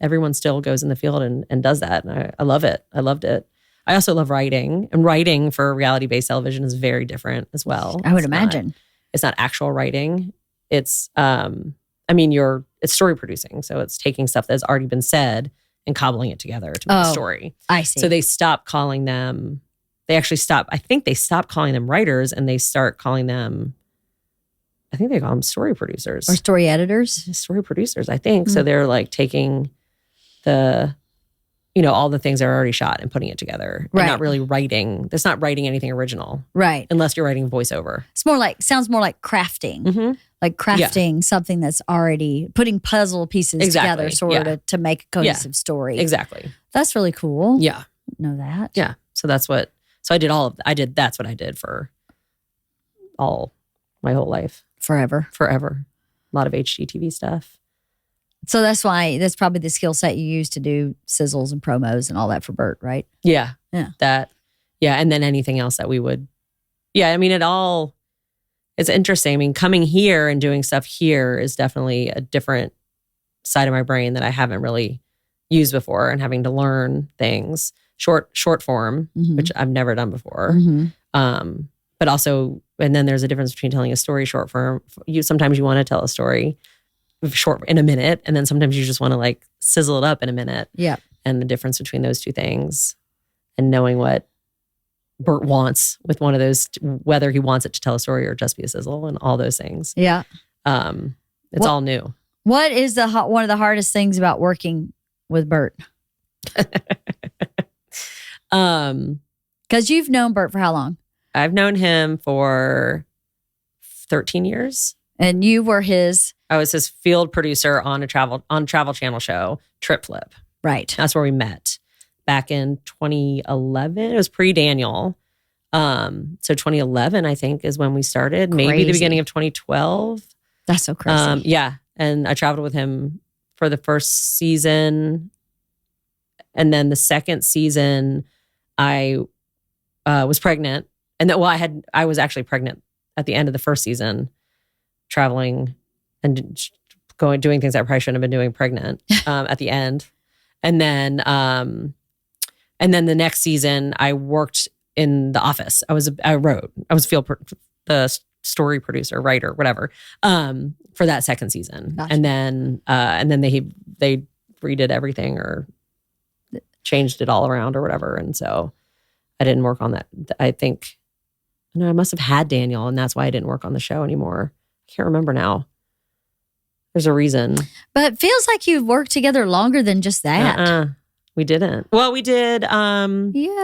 everyone still goes in the field and does that. And I love it. I loved it. I also love writing, and writing for reality-based television is very different as well. I would imagine. It's not actual writing. It's, it's story producing. So it's taking stuff that's already been said and cobbling it together to make a story. I see. So they stop calling them, I think they stop calling them writers and they start calling them, I think they call them story producers. Or story editors? Story producers, I think. Mm-hmm. So they're taking the, all the things that are already shot and putting it together. Right. And not really writing. That's not writing anything original. Right. Unless you're writing voiceover. It's sounds more like crafting. Mm-hmm. Like crafting something that's already putting puzzle pieces together to make a cohesive story. Exactly. That's really cool. Yeah. Know that. Yeah. So that's what that's what I did for my whole life. Forever. A lot of HGTV stuff. So that's probably the skill set you use to do sizzles and promos and all that for Bert, right? Yeah. Yeah. And then anything else that we would, it's interesting. I mean, coming here and doing stuff here is definitely a different side of my brain that I haven't really used before, and having to learn things, short form, mm-hmm. which I've never done before. Mm-hmm. But also, and then there's a difference between telling a story short form. Sometimes you want to tell a story short in a minute, and then sometimes you just want to sizzle it up in a minute. Yeah. And the difference between those two things, and knowing what Bert wants with one of those, whether he wants it to tell a story or just be a sizzle, and all those things. Yeah. It's all new. What is one of the hardest things about working with Bert? Because you've known Bert for how long? I've known him for 13 years. And you were I was his field producer on Travel Channel show, Trip Flip. Right. That's where we met back in 2011. It was pre-Daniel. So 2011, I think, is when we started. Crazy. Maybe the beginning of 2012. That's so crazy. Yeah. And I traveled with him for the first season. And then the second season, I was pregnant. And I was actually pregnant at the end of the first season, traveling doing things I probably shouldn't have been doing pregnant at the end. And then the next season I worked in the office. I was the story producer, writer, whatever, for that second season. Gotcha. And then they redid everything or changed it all around or whatever. And so I didn't work on that. I think, no, I must have had Daniel, and that's why I didn't work on the show anymore. I can't remember now. There's a reason. But it feels like you've worked together longer than just that. We didn't. Well, we did. Yeah, I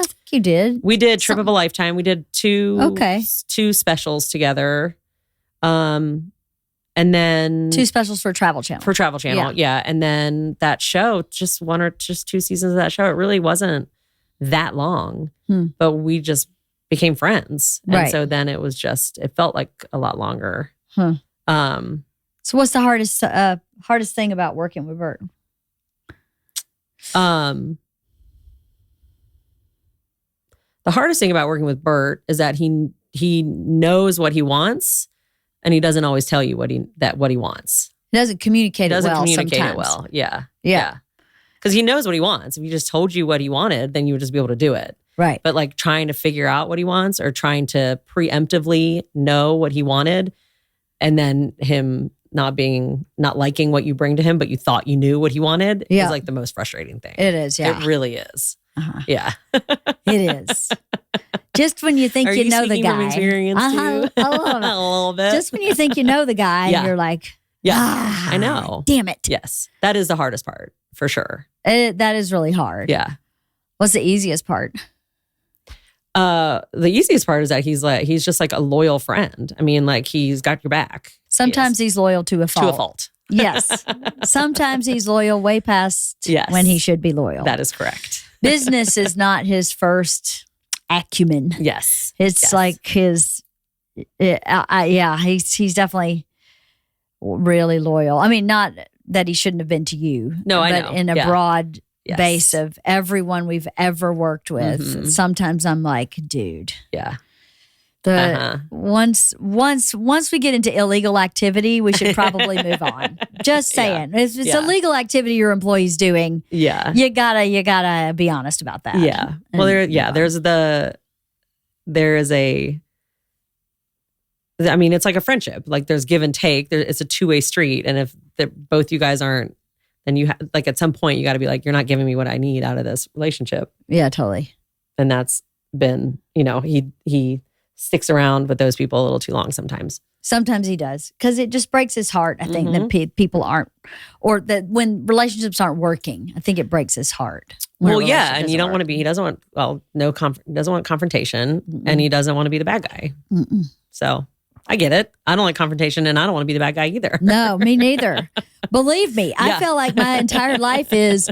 think you did. We did Trip of a Lifetime. We did two specials together. And then 2 specials for Travel Channel. For Travel Channel, yeah. And then that show, just 2 seasons of that show. It really wasn't that long, but we just became friends. And so then it felt like a lot longer. So what's the hardest thing about working with Bert? The hardest thing about working with Bert is that he knows what he wants, and he doesn't always tell you what he wants. He doesn't communicate it well sometimes. Yeah. Because he knows what he wants. If he just told you what he wanted, then you would just be able to do it. Right. But like trying to figure out what he wants or trying to preemptively know what he wanted, and then him not liking what you bring to him, but you thought you knew what he wanted is like the most frustrating thing. It is, yeah. It really is. Yeah. It is. Just when you think you know the guy. From experience too? A little bit. Just when you think you know the guy, and you're like, I know. Damn it. Yes. That is the hardest part, for sure. That is really hard. Yeah. What's the easiest part? The easiest part is that he's just like a loyal friend. I mean, like he's got your back. Sometimes he's loyal to a fault. To a fault. Yes. Sometimes he's loyal way past when he should be loyal. That is correct. Business is not his first acumen. Yes. It's like his, he's definitely really loyal. I mean, not that he shouldn't have been to you. No, I know. But in a broad base of everyone we've ever worked with, sometimes I'm like, dude. Yeah. Once we get into illegal activity, we should probably move on. Just saying. If it's illegal activity your employee's doing, you gotta be honest about that. Yeah. Well, I mean, it's like a friendship. Like there's give and take. It's a two-way street. And if both you guys aren't, then you like at some point you got to be like, you're not giving me what I need out of this relationship. Yeah, totally. And that's been, he sticks around with those people a little too long sometimes. Sometimes he does, because it just breaks his heart. I think that people aren't, or that when relationships aren't working, I think it breaks his heart. Well, yeah, and you don't want to be. He doesn't want. Well, doesn't want confrontation, and he doesn't want to be the bad guy. So I get it. I don't like confrontation, and I don't want to be the bad guy either. No, me neither. Believe me, I feel like my entire life is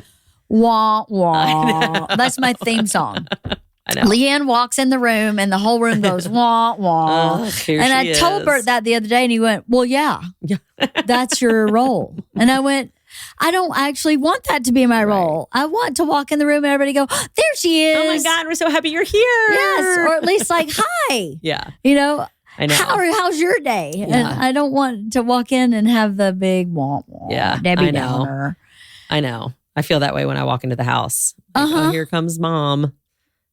wah wah. That's my theme song. I know. LeeAnn walks in the room and the whole room goes wah wah. And I told Bert that the other day, and he went, "Well, yeah, that's your role." And I went, "I don't actually want that to be my role. I want to walk in the room and everybody go, there she is. Oh my God, we're so happy you're here." Yes, or at least like, hi. Yeah. I know. How's your day? Yeah. And I don't want to walk in and have the big wah wah. Yeah, Debbie I know. Downer. I know. I feel that way when I walk into the house. Like, oh, here comes mom.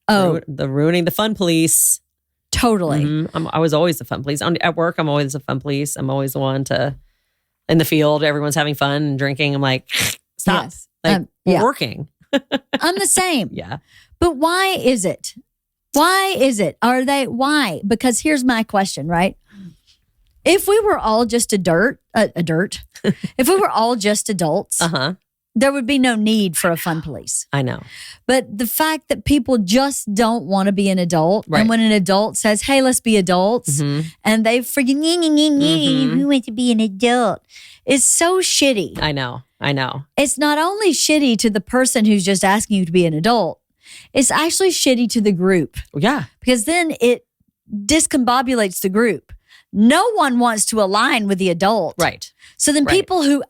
The ruining the fun police. Totally. I was always the fun police. At work, I'm always the fun police. I'm always the one in the field, everyone's having fun and drinking. I'm like, stop. Yes. We're working. I'm the same. Yeah. But why is it? Why is it? Why? Because here's my question, right? If we were all just if we were all just adults, there would be no need for a fun police. I know. But the fact that people just don't want to be an adult, and when an adult says, "Hey, let's be adults," and they freaking who wants to be an adult, is so shitty. I know. It's not only shitty to the person who's just asking you to be an adult, it's actually shitty to the group. Yeah. Because then it discombobulates the group. No one wants to align with the adult. Right. So then people who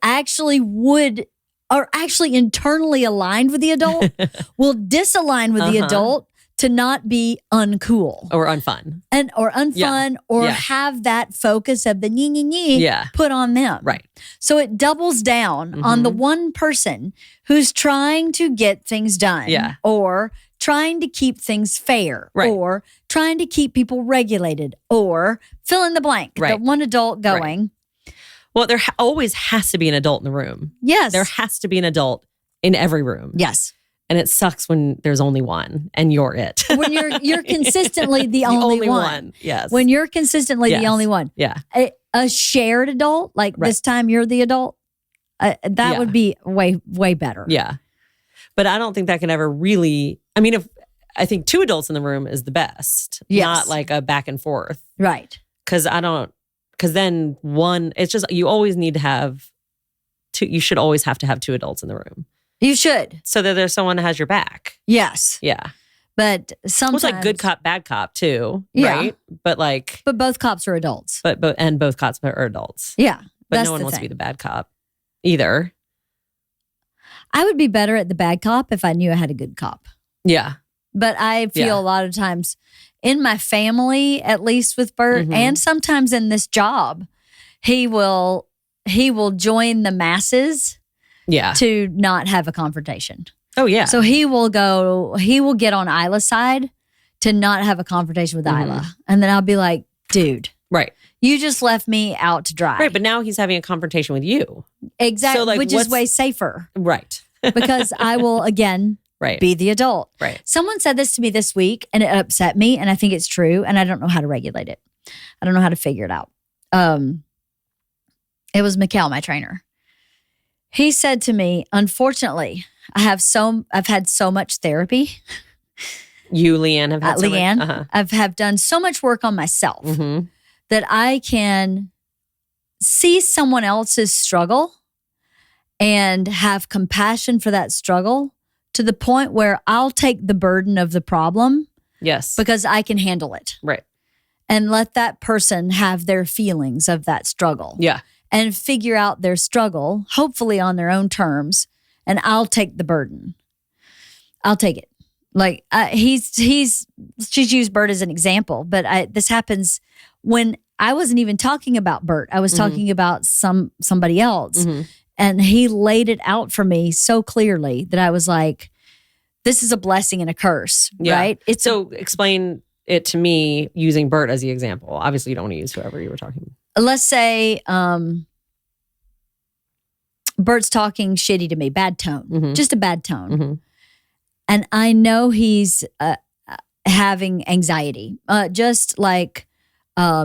are actually internally aligned with the adult will disalign with the adult to not be uncool or unfun. or unfun or have that focus of the put on them. Right. So it doubles down on the one person who's trying to get things done or trying to keep things fair or trying to keep people regulated or fill in the blank. The one adult going. Right. Well, there always has to be an adult in the room. Yes. There has to be an adult in every room. Yes. And it sucks when there's only one and you're it. When you're consistently the only one. Yes. When you're consistently the only one. Yeah. A shared adult, like this time you're the adult, that would be way, way better. Yeah. But I don't think that can ever really, I mean, I think 2 adults in the room is the best. Yes. Not like a back and forth. Right. Because then one, it's just, you always need to have 2, you should always have to have 2 adults in the room. You should. So that there's someone that has your back. Yes. Yeah. But sometimes. Well, it's like good cop, bad cop too. Yeah. Right? But both cops are adults. But both cops are adults. Yeah. But no one wants to be the bad cop either. I would be better at the bad cop if I knew I had a good cop. Yeah. But I feel a lot of times in my family, at least with Bert, and sometimes in this job, he will join the masses to not have a confrontation. Oh, yeah. So he will get on Isla's side to not have a confrontation with Isla. And then I'll be like, dude. Right. You just left me out to dry. Right. But now he's having a confrontation with you. Exactly. So which is way safer. Right. Because I will, again, be the adult. Right. Someone said this to me this week and it upset me. And I think it's true. And I don't know how to regulate it. I don't know how to figure it out. It was Mikkel, my trainer. He said to me, unfortunately, I've had so much therapy. You, LeeAnn, have had so LeeAnn, much? I've have done so much work on myself that I can see someone else's struggle and have compassion for that struggle to the point where I'll take the burden of the problem. Yes. Because I can handle it. Right. And let that person have their feelings of that struggle. Yeah. And figure out their struggle, hopefully on their own terms, and I'll take the burden. I'll take it. Like she's used Bert as an example, but this happens when I wasn't even talking about Bert. I was talking about somebody else, and he laid it out for me so clearly that I was like, "This is a blessing and a curse." Right? Explain it to me using Bert as the example. Obviously, you don't want to use whoever you were talking about. Let's say Bert's talking shitty to me, bad tone, just a bad tone. And I know he's having anxiety, just like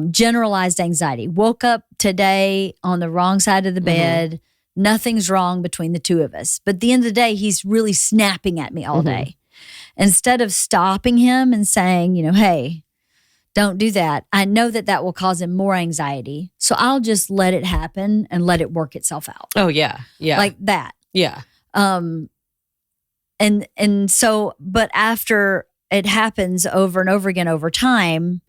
generalized anxiety. Woke up today on the wrong side of the bed. Nothing's wrong between the two of us. But at the end of the day, he's really snapping at me all day. Instead of stopping him and saying, hey, don't do that. I know that will cause him more anxiety. So I'll just let it happen and let it work itself out. Oh, yeah. Yeah. Like that. Yeah. And so, but after it happens over and over again over time,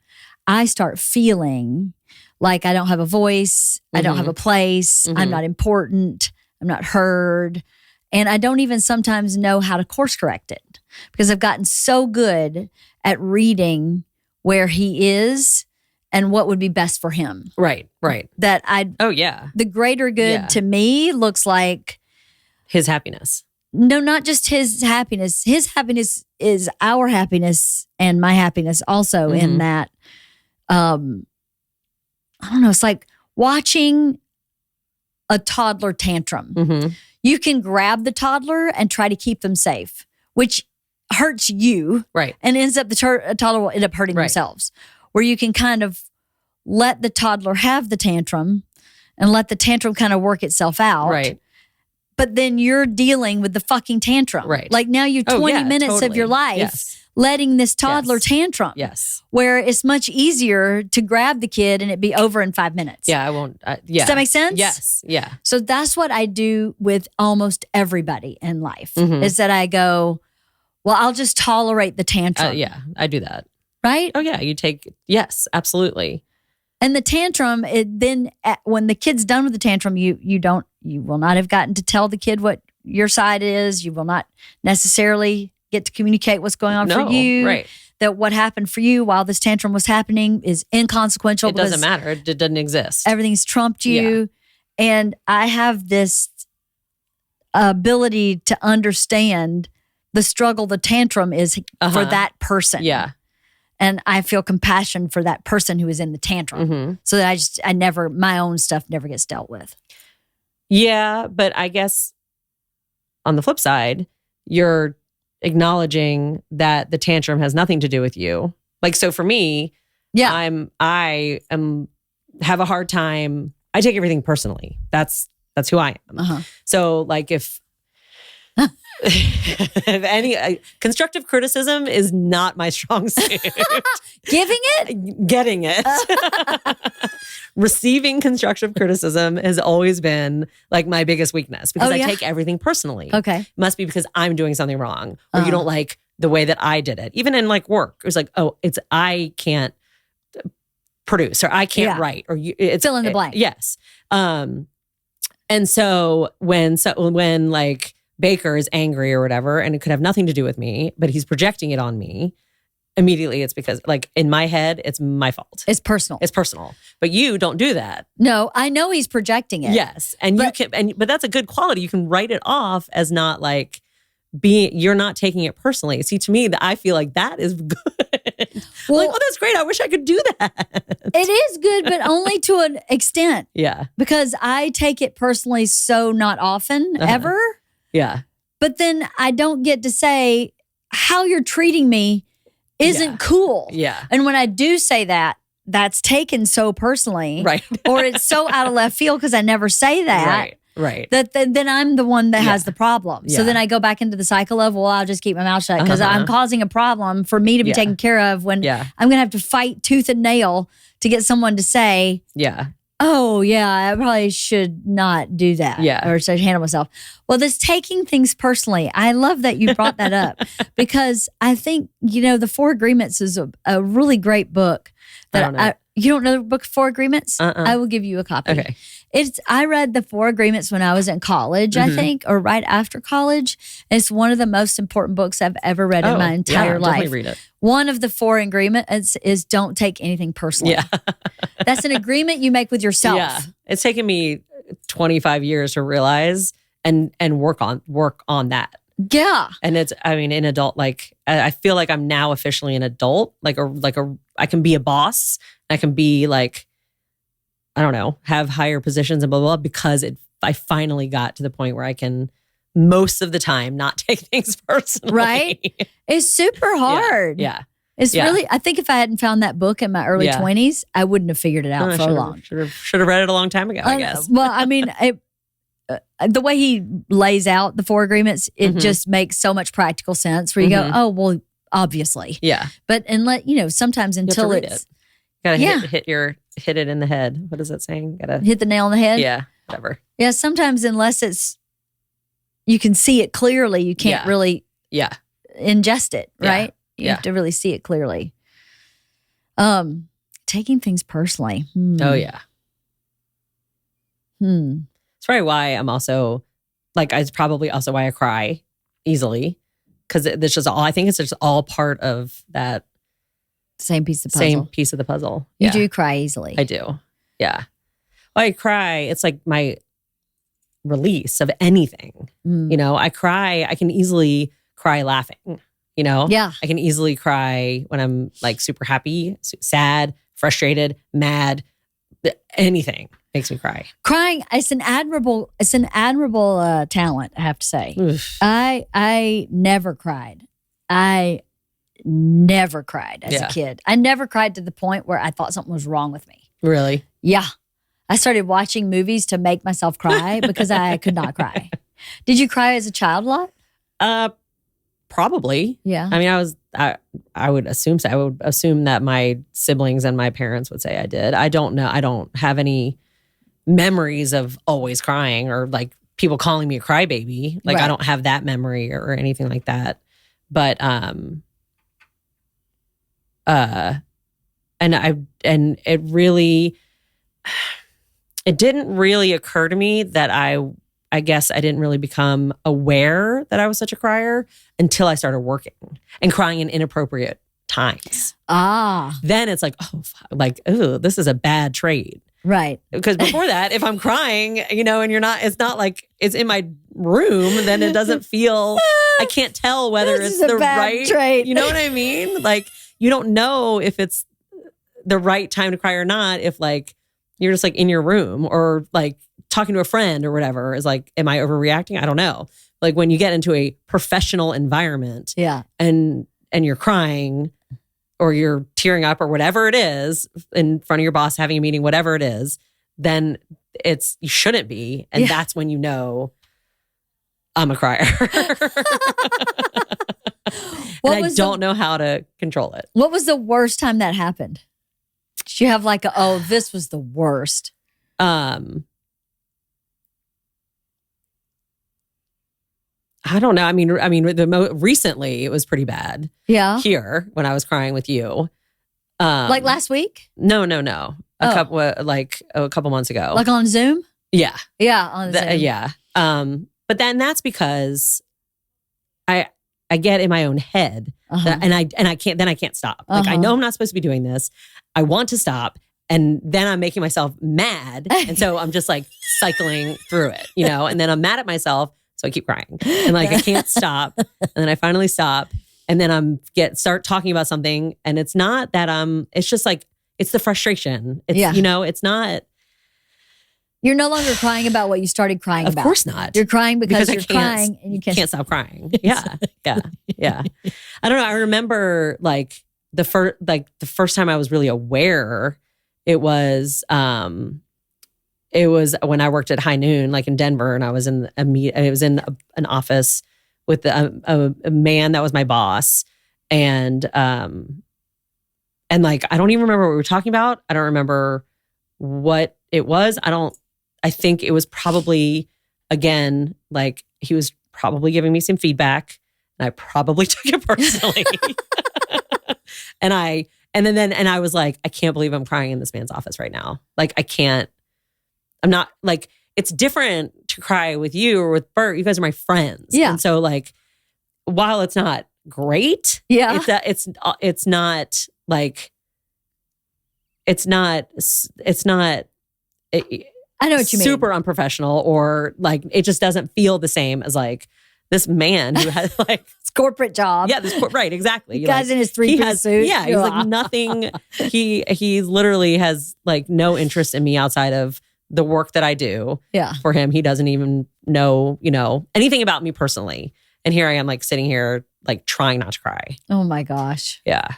I start feeling like I don't have a voice. I don't have a place. I'm not important. I'm not heard. And I don't even sometimes know how to course correct it because I've gotten so good at reading where he is and what would be best for him. Right. That the greater good to me looks like his happiness. No, not just his happiness. His happiness is our happiness and my happiness also in that, I don't know, it's like watching a toddler tantrum. You can grab the toddler and try to keep them safe, which hurts you. Right. And ends up the toddler will end up hurting themselves. Where you can kind of let the toddler have the tantrum and let the tantrum kind of work itself out. Right. But then you're dealing with the fucking tantrum. Right. Like now you're 20 minutes of your life letting this toddler tantrum. Yes. Where it's much easier to grab the kid and it be over in 5 minutes. Yeah, I won't. Does that make sense? Yes. Yeah. So that's what I do with almost everybody in life is that I go, well, I'll just tolerate the tantrum. Yeah, I do that. Right? Oh, yeah. Yes, absolutely. And the tantrum, when the kid's done with the tantrum, you will not have gotten to tell the kid what your side is. You will not necessarily get to communicate what's going on for you. Right. That what happened for you while this tantrum was happening is inconsequential. It doesn't matter. It doesn't exist. Everything's trumped you. Yeah. And I have this ability to understand the struggle the tantrum is for that person. Yeah. And I feel compassion for that person who is in the tantrum. So that my own stuff never gets dealt with. Yeah. But I guess on the flip side, you're acknowledging that the tantrum has nothing to do with you. Like, so for me, I have a hard time. I take everything personally. That's who I am. So like if any constructive criticism is not my strong suit. Giving it? Getting it. Receiving constructive criticism has always been like my biggest weakness because I take everything personally. Okay. It must be because I'm doing something wrong or you don't like the way that I did it. Even in like work, it was like, I can't produce or I can't write or it's fill in the blank. Yes. And so when like Baker is angry or whatever, and it could have nothing to do with me, but he's projecting it on me, immediately it's because like in my head, it's my fault. It's personal. It's personal. But you don't do that. No, I know he's projecting it. Yes. But that's a good quality. You can write it off as not like you're not taking it personally. See, to me, I feel like that is good. Well, like, oh, that's great. I wish I could do that. It is good, but only to an extent. Yeah. Because I take it personally so not often, ever. Yeah. But then I don't get to say how you're treating me isn't cool. Yeah. And when I do say that, that's taken so personally. Right. Or it's so out of left field because I never say that. Right. That then I'm the one that has the problem. Yeah. So then I go back into the cycle of, well, I'll just keep my mouth shut because I'm causing a problem for me to be taken care of when I'm going to have to fight tooth and nail to get someone to say, oh, yeah, I probably should not do that. Yeah. Or should handle myself. Well, this taking things personally, I love that you brought that up because I think, The Four Agreements is a really great book. You don't know the book Four Agreements? I will give you a copy. Okay. I read the Four Agreements when I was in college, I think, or right after college. It's one of the most important books I've ever read in my entire life. Definitely read it. One of the Four Agreements is don't take anything personally. Yeah. That's an agreement you make with yourself. Yeah. It's taken me 25 years to realize and work on that. Yeah. And it's, in adult, like, I feel like I'm now officially an adult, I can be a boss. I can be like, I don't know, have higher positions and blah, blah, blah, because I finally got to the point where I can most of the time not take things personally. Right? It's super hard. Yeah. It's really, I think if I hadn't found that book in my early 20s, I wouldn't have figured it out for long. Should have read it a long time ago, I guess. Well, the way he lays out the Four Agreements, it just makes so much practical sense where you go, oh, well, obviously. Yeah. But sometimes until it's. Gotta hit it in the head. What is that saying? Gotta hit the nail on the head? Yeah, whatever. Yeah, sometimes unless you can see it clearly, you can't really ingest it, right? You have to really see it clearly. Taking things personally. Oh, yeah. It's probably why I'm also, it's probably also why I cry easily. Because I think it's just all part of that. Same piece of the puzzle. You do cry easily. I do. Yeah. Well, I cry. It's like my release of anything. I cry. I can easily cry laughing. Yeah. I can easily cry when I'm like super happy, sad, frustrated, mad. Anything makes me cry. Crying, it's an admirable talent, I have to say. Oof. I never cried. I never cried as a kid. I never cried to the point where I thought something was wrong with me. Really? Yeah. I started watching movies to make myself cry because I could not cry. Did you cry as a child a lot? Probably. Yeah. I would assume so. I would assume that my siblings and my parents would say I did. I don't know. I don't have any memories of always crying or like people calling me a crybaby. Like I don't have that memory or anything like that. But and it didn't really occur to me that I I guess I didn't really become aware that I was such a crier until I started working and crying in inappropriate times. Then it's like, oh, like, oh, this is a bad trait. Right. Because before that, if I'm crying, and it's not like it's in my room, then it doesn't feel, I can't tell whether it's the right trait. You know what I mean? Like, you don't know if it's the right time to cry or not, if like, you're just like in your room or like talking to a friend or whatever is like, am I overreacting? I don't know. Like when you get into a professional environment and you're crying or you're tearing up or whatever it is in front of your boss, having a meeting, whatever it is, then you shouldn't be. And that's when you know I'm a crier. And I don't know how to control it. What was the worst time that happened? Did you have like this was the worst? I don't know. I mean, recently it was pretty bad. Yeah. Here when I was crying with you, like last week? No. A couple months ago. Like on Zoom? Yeah. Yeah. On Zoom. Yeah. But then that's because I get in my own head and I can't stop. Like I know I'm not supposed to be doing this. I want to stop. And then I'm making myself mad. And so I'm just like cycling through it, and then I'm mad at myself. So I keep crying and like, I can't stop. And then I finally stop and then start talking about something. And it's not that it's just like, it's the frustration. It's, it's not. You're no longer crying about what you started crying about. Of course not. You're crying because you're crying and you can't stop crying. Yeah. Yeah. I don't know. I remember like the first time I was really aware, it was when I worked at High Noon, like in Denver, and I was in an office with a man that was my boss, and like I don't even remember what we were talking about. I don't remember what it was. I think it was probably, again, like he was probably giving me some feedback, and I probably took it personally. and I was like, I can't believe I'm crying in this man's office right now. Like I'm not like, it's different to cry with you or with Bert. You guys are my friends. Yeah. And so like, while it's not great, it's not like, I know what you mean. Super unprofessional, or like, it just doesn't feel the same as like this man who has like it's corporate job. Yeah, right, exactly. Guy's in his three-piece suit. Yeah, he's like nothing. He literally has like no interest in me outside of the work that I do. Yeah. For him, he doesn't even know, anything about me personally. And here I am, like sitting here, like trying not to cry. Oh my gosh. Yeah.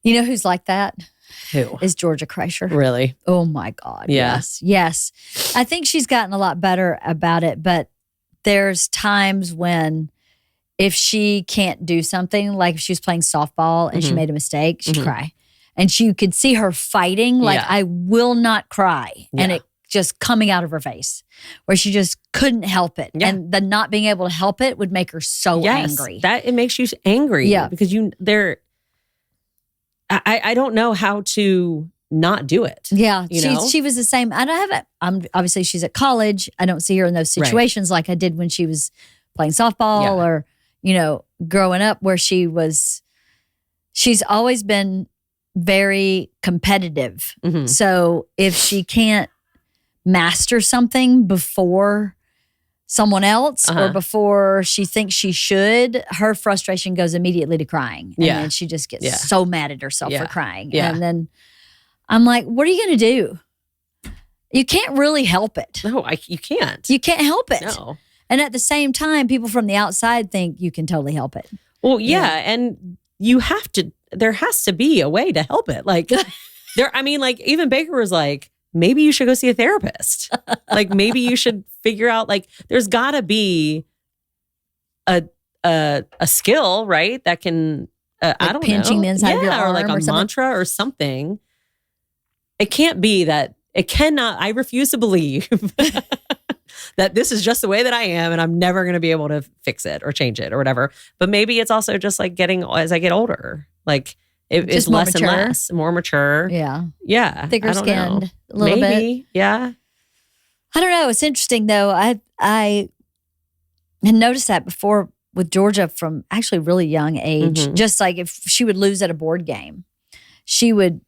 You know who's like that? Who? Is Georgia Kreischer. Really? Oh my God. Yeah. Yes. I think she's gotten a lot better about it, but there's times when if she can't do something, like if she was playing softball and she made a mistake, she'd cry. And you could see her fighting, like, I will not cry. Yeah. And it just coming out of her face, where she just couldn't help it. Yeah. And the not being able to help it would make her so angry. It makes you angry. Yeah. Because I don't know how to not do it. Yeah. She was the same. I don't have it. Obviously she's at college. I don't see her in those situations like I did when she was playing softball or, growing up, where she's always been very competitive. Mm-hmm. So if she can't master something before someone else or before she thinks she should, her frustration goes immediately to crying. And then she just gets so mad at herself for crying. Yeah. And then I'm like, what are you going to do? You can't really help it. No, you can't. You can't help it. No. And at the same time, people from the outside think you can totally help it. Well, and there has to be a way to help it. Like even Baker was like, maybe you should go see a therapist. Like maybe you should figure out, like, there's gotta be a skill, right? That can, I don't know. Pinching the inside of your arm or like a mantra or something. It can't be that, I refuse to believe that this is just the way that I am and I'm never going to be able to fix it or change it or whatever. But maybe it's also just like as I get older, like it's less and less, more mature. Yeah. Yeah. Thicker skinned a little bit. Yeah. I don't know. It's interesting though. I had noticed that before with Georgia from actually really young age. Mhm. Just like if she would lose at a board game, she would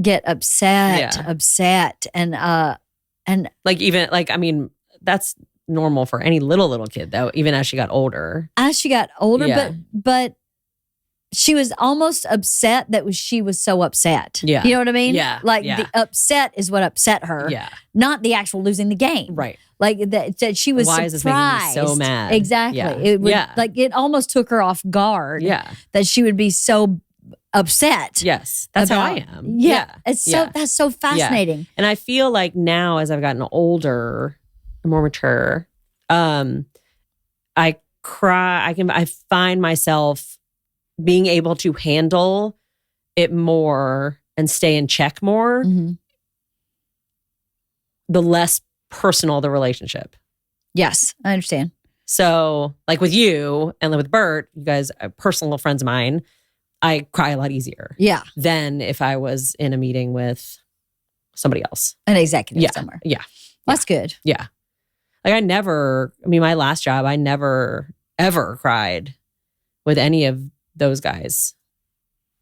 get upset, and Like even like I mean that's normal for any little kid though. Even as she got older. as she got older, Yeah. but she was almost upset that she was so upset. Yeah. You know what I mean? Yeah. Like Yeah. the upset is what upset her. Yeah. Not the actual losing the game. Right. Like that she was Why is this making me surprised. so mad? Exactly. Yeah. It would, Yeah. like it almost took her off guard. Yeah. That she would be so upset. Yes. That's how I about- am. Yeah. It's so Yeah. that's so fascinating. And I feel like now as I've gotten older, more mature, I cry. I find myself being able to handle it more and stay in check more, Mhm. the less personal the relationship. Yes, I understand. So like with you and with Bert, you guys are personal friends of mine, I cry a lot easier Yeah. than if I was in a meeting with somebody else. An executive Yeah. somewhere. Yeah. That's good. Yeah. Like my last job, I never, ever cried with any of those guys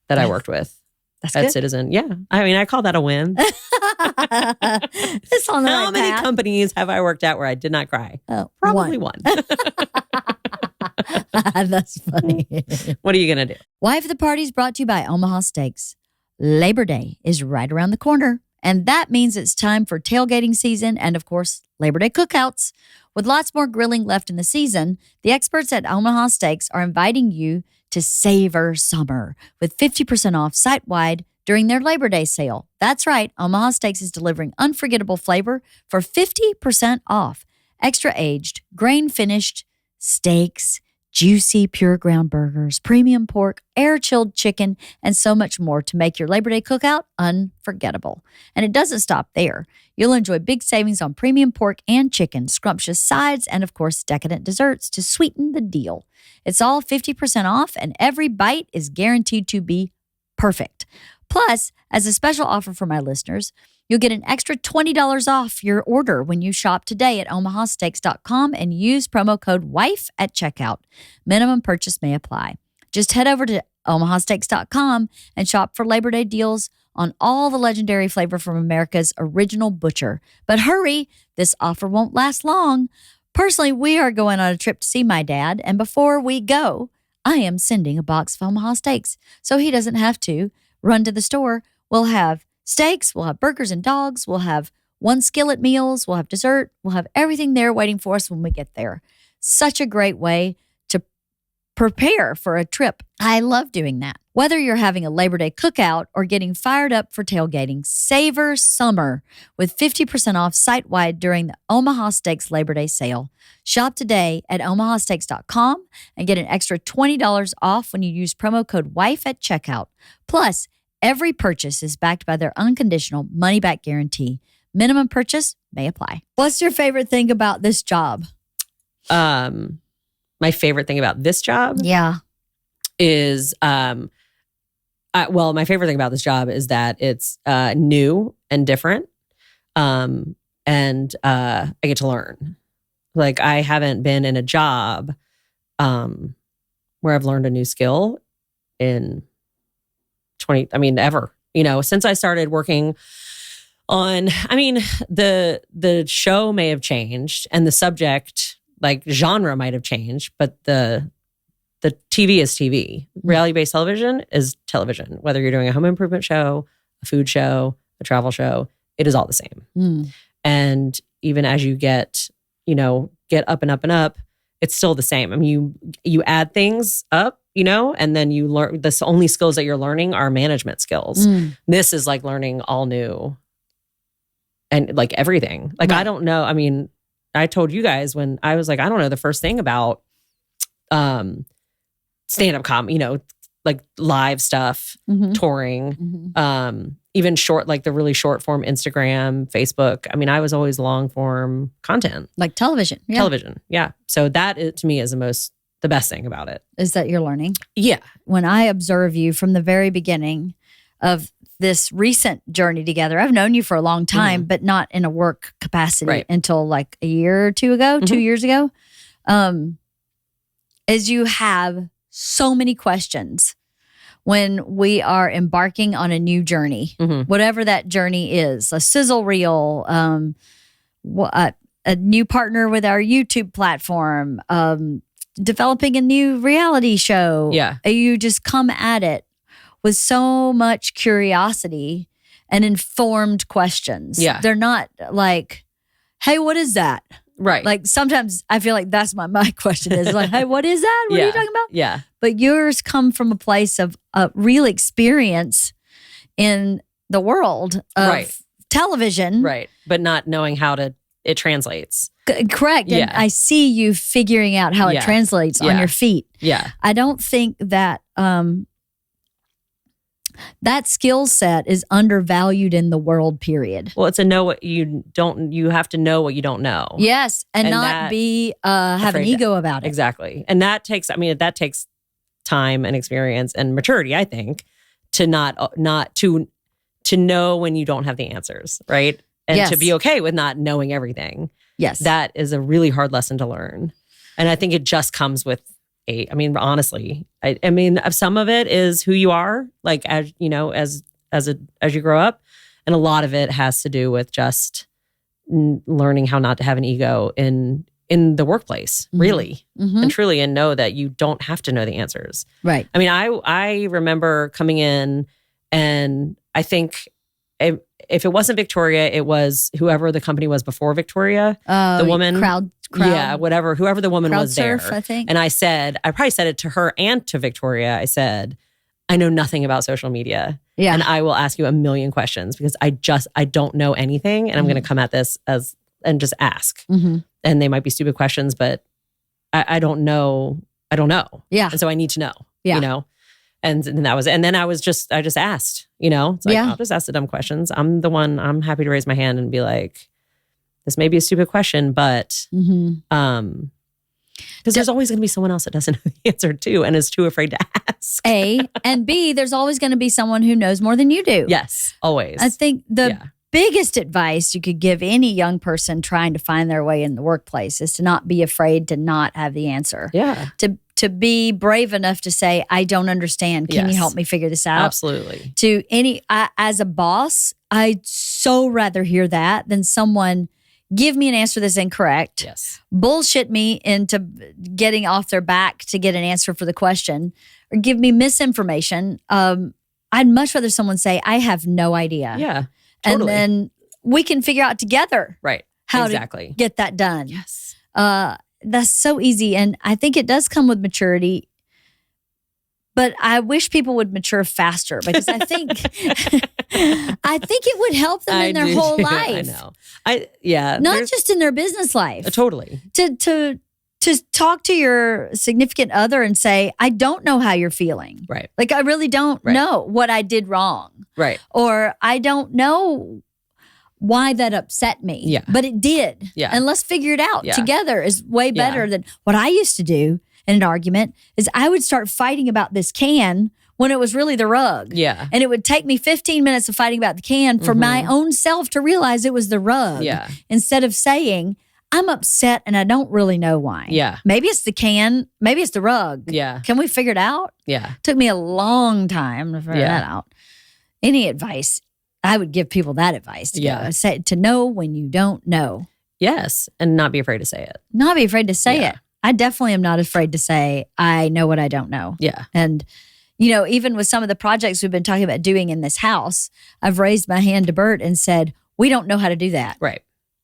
that I worked with That's at good. Citizen. Yeah. I mean, I call that a win. It's on the How right many path. companies have I worked at where I did not cry? Oh, Probably one. That's funny. What are you going to do? Wife of the Party is brought to you by Omaha Steaks. Labor Day is right around the corner, and that means it's time for tailgating season and, of course, Labor Day cookouts. With lots more grilling left in the season, the experts at Omaha Steaks are inviting you to savor summer with 50% off site-wide during their Labor Day sale. That's right, Omaha Steaks is delivering unforgettable flavor for 50% off. Extra aged, grain-finished steaks, juicy pure ground burgers, premium pork, air-chilled chicken, and so much more to make your Labor Day cookout unforgettable. And it doesn't stop there. You'll enjoy big savings on premium pork and chicken, scrumptious sides, and of course, decadent desserts to sweeten the deal. It's all 50% off, and every bite is guaranteed to be perfect. Plus, as a special offer for my listeners, you'll get an extra $20 off your order when you shop today at omahasteaks.com and use promo code WIFE at checkout. Minimum purchase may apply. Just head over to omahasteaks.com and shop for Labor Day deals on all the legendary flavor from America's original butcher. But hurry, this offer won't last long. Personally, we are going on a trip to see my dad, and before we go, I am sending a box of Omaha Steaks so he doesn't have to run to the store. We'll have steaks, we'll have burgers and dogs, we'll have one skillet meals, we'll have dessert, we'll have everything there waiting for us when we get there. Such a great way to prepare for a trip. I love doing that. Whether you're having a Labor Day cookout or getting fired up for tailgating, savor summer with 50% off site-wide during the Omaha Steaks Labor Day sale. Shop today at omahasteaks.com and get an extra $20 off when you use promo code WIFE at checkout. Plus, every purchase is backed by their unconditional money-back guarantee. Minimum purchase may apply. What's your favorite thing about this job? My favorite thing about this job Yeah. is, my favorite thing about this job is that it's new and different, and I get to learn. Like I haven't been in a job where I've learned a new skill in ever. Since I started working on, the show may have changed and the subject, like genre might have changed, but the TV is TV. Reality-based television is television. Whether you're doing a home improvement show, a food show, a travel show, it is all the same. Mm. And even as you get up and up and up, it's still the same. I mean, you add things up, and then you learn. The only skills that you're learning are management skills. Mm. This is like learning all new and like everything. Like, Right. I don't know. I mean, I told you guys when I was like, I don't know the first thing about stand-up comedy, like live stuff, Mhm. touring, Mhm. even short, like the really short form Instagram, Facebook. I mean, I was always long form content, Like television. Yeah. television. Yeah. So that to me is the best thing about it. Is that you're learning? Yeah. When I observe you from the very beginning of this recent journey together. I've known you for a long time, but not in a work capacity until like a year or two ago, 2 years ago. Is you have so many questions when we are embarking on a new journey, whatever that journey is, a sizzle reel, a new partner with our YouTube platform, developing a new reality show. Yeah. You just come at it with so much curiosity and informed questions. Yeah. They're not like, hey, what is that? Right. Like sometimes I feel like that's my question is like, hey, what is that? What are you talking about? Yeah. But yours come from a place of real experience in the world of television. Right. But not knowing how it translates. Correct. And I see you figuring out how it translates on your feet. Yeah. I don't think that that skill set is undervalued in the world, period. Well, it's a know what you don't, you have to know what you don't know. Yes. And not be, have an ego about it. Exactly. And that takes time and experience and maturity, I think, to to know when you don't have the answers, right? And to be okay with not knowing everything. Yes. That is a really hard lesson to learn. And I think it just comes with honestly, I mean, some of it is who you are, like, as you know, as you grow up. And a lot of it has to do with just learning how not to have an ego in the workplace, really, and truly, and know that you don't have to know the answers. Right. I mean, I remember coming in, and I think if it wasn't Victoria, it was whoever the company was before Victoria, the woman. Crowd. Yeah, whoever the woman was there. I think. And I probably said it to her and to Victoria. I said, I know nothing about social media. Yeah. And I will ask you a million questions because I don't know anything. And I'm going to come at this and just ask. And they might be stupid questions, but I don't know. I don't know. Yeah. And so I need to know, yeah. And then I just asked, it's like, I'll just ask the dumb questions. I'm happy to raise my hand and be like, this may be a stupid question, but because there's always going to be someone else that doesn't know the answer too and is too afraid to ask. A, and B, there's always going to be someone who knows more than you do. Yes, always. I think the biggest advice you could give any young person trying to find their way in the workplace is to not be afraid to not have the answer. Yeah. To be brave enough to say, I don't understand. Can you help me figure this out? Absolutely. As a boss, I'd so rather hear that than someone give me an answer that's incorrect. Yes. Bullshit me into getting off their back to get an answer for the question, or give me misinformation. I'd much rather someone say, I have no idea. Yeah. Totally. And then we can figure out together how to get that done. Yes. That's so easy. And I think it does come with maturity. But I wish people would mature faster because I think it would help them in their whole life. I know. Not just in their business life. Totally. To talk to your significant other and say, I don't know how you're feeling. Right. Like I really don't know what I did wrong. Right. Or I don't know why that upset me. Yeah. But it did. Yeah. And let's figure it out together is way better than what I used to do in an argument is I would start fighting about this can when it was really the rug. Yeah. And it would take me 15 minutes of fighting about the can for my own self to realize it was the rug. Yeah. Instead of saying, I'm upset and I don't really know why. Yeah. Maybe it's the can, maybe it's the rug. Yeah. Can we figure it out? Yeah. Took me a long time to figure that out. Any advice, I would give people that advice to know when you don't know. Yes. And not be afraid to say it. Not be afraid to say it. I definitely am not afraid to say, I know what I don't know. Yeah. And, even with some of the projects we've been talking about doing in this house, I've raised my hand to Bert and said, we don't know how to do that. Right.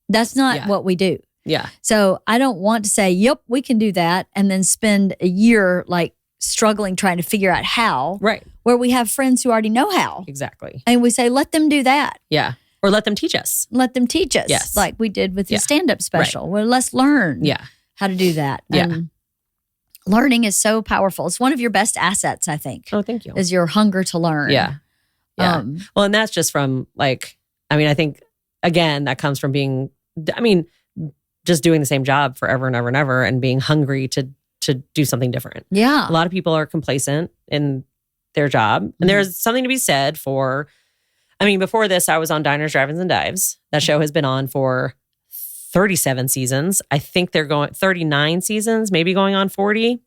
That's not what we do. Yeah. So I don't want to say, yep, we can do that. And then spend a year like struggling trying to figure out how. Right. Where we have friends who already know how. Exactly. And we say, let them do that. Yeah. Or let them teach us. Let them teach us. Yes. Like we did with the stand-up special. Well, let's learn. Yeah. How to do that. Yeah. And learning is so powerful. It's one of your best assets, I think. Oh, thank you. Is your hunger to learn. Yeah. Yeah. Well, and that's just from I think, again, that comes from just doing the same job forever and ever and ever and being hungry to do something different. Yeah. A lot of people are complacent in their job. And there's something to be said for, I mean, before this, I was on Diners, Drive-Ins, and Dives. That show has been on for 37 seasons. I think they're going 39 seasons, maybe going on 40.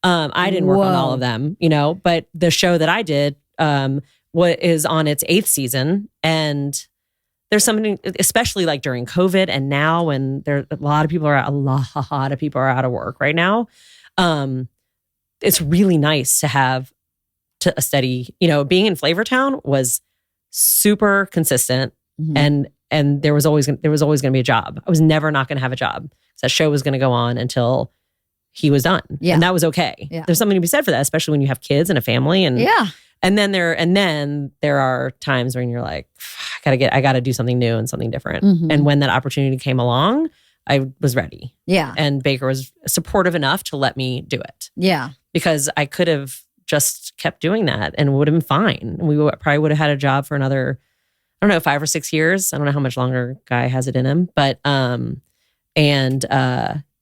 I didn't work on all of them, but the show that I did what is on its 8th season. And there's something, especially like during COVID and now when a lot of people are out of work right now. It's really nice to have a steady, being in Flavortown was super consistent and there was always going to be a job. I was never not going to have a job. So that show was going to go on until he was done. Yeah. And that was okay. Yeah. There's something to be said for that, especially when you have kids and a family. And and then there are times when you're like, I gotta do something new and something different. And when that opportunity came along, I was ready. Yeah. And Baker was supportive enough to let me do it. Yeah. Because I could have just kept doing that and would have been fine. We probably would have had a job for another, I don't know, 5 or 6 years. I don't know how much longer Guy has it in him, but and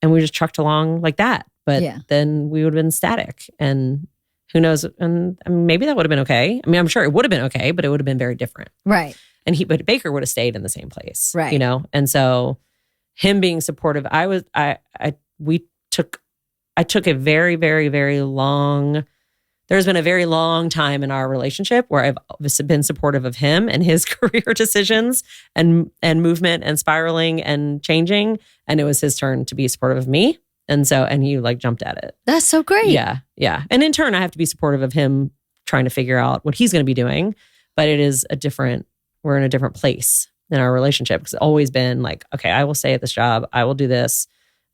we just trucked along like that. But then we would have been static, and who knows? And maybe that would have been okay. I mean, I'm sure it would have been okay, but it would have been very different, right? But Baker would have stayed in the same place, right? And so him being supportive, I took a very, very, very long. There's been a very long time in our relationship where I've been supportive of him and his career decisions and movement and spiraling and changing. And it was his turn to be supportive of me. And he jumped at it. That's so great. Yeah. Yeah. And in turn, I have to be supportive of him trying to figure out what he's going to be doing. But we're in a different place in our relationship. Because it's always been like, okay, I will stay at this job. I will do this.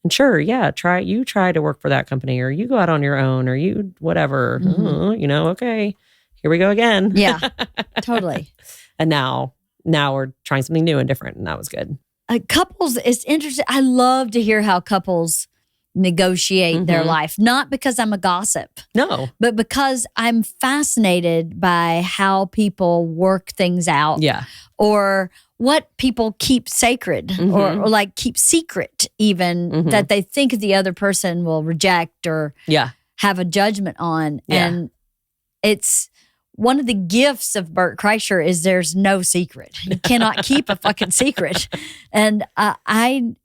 And sure, yeah, try to work for that company, or you go out on your own, or you whatever, okay, here we go again. Yeah, totally. And now we're trying something new and different, and that was good. Couples, it's interesting. I love to hear how couples negotiate their life, not because I'm a gossip. No. But because I'm fascinated by how people work things out. Yeah. Or what people keep sacred or like keep secret even that they think the other person will reject or have a judgment on. Yeah. And it's one of the gifts of Bert Kreischer is there's no secret. You cannot keep a fucking secret. And I've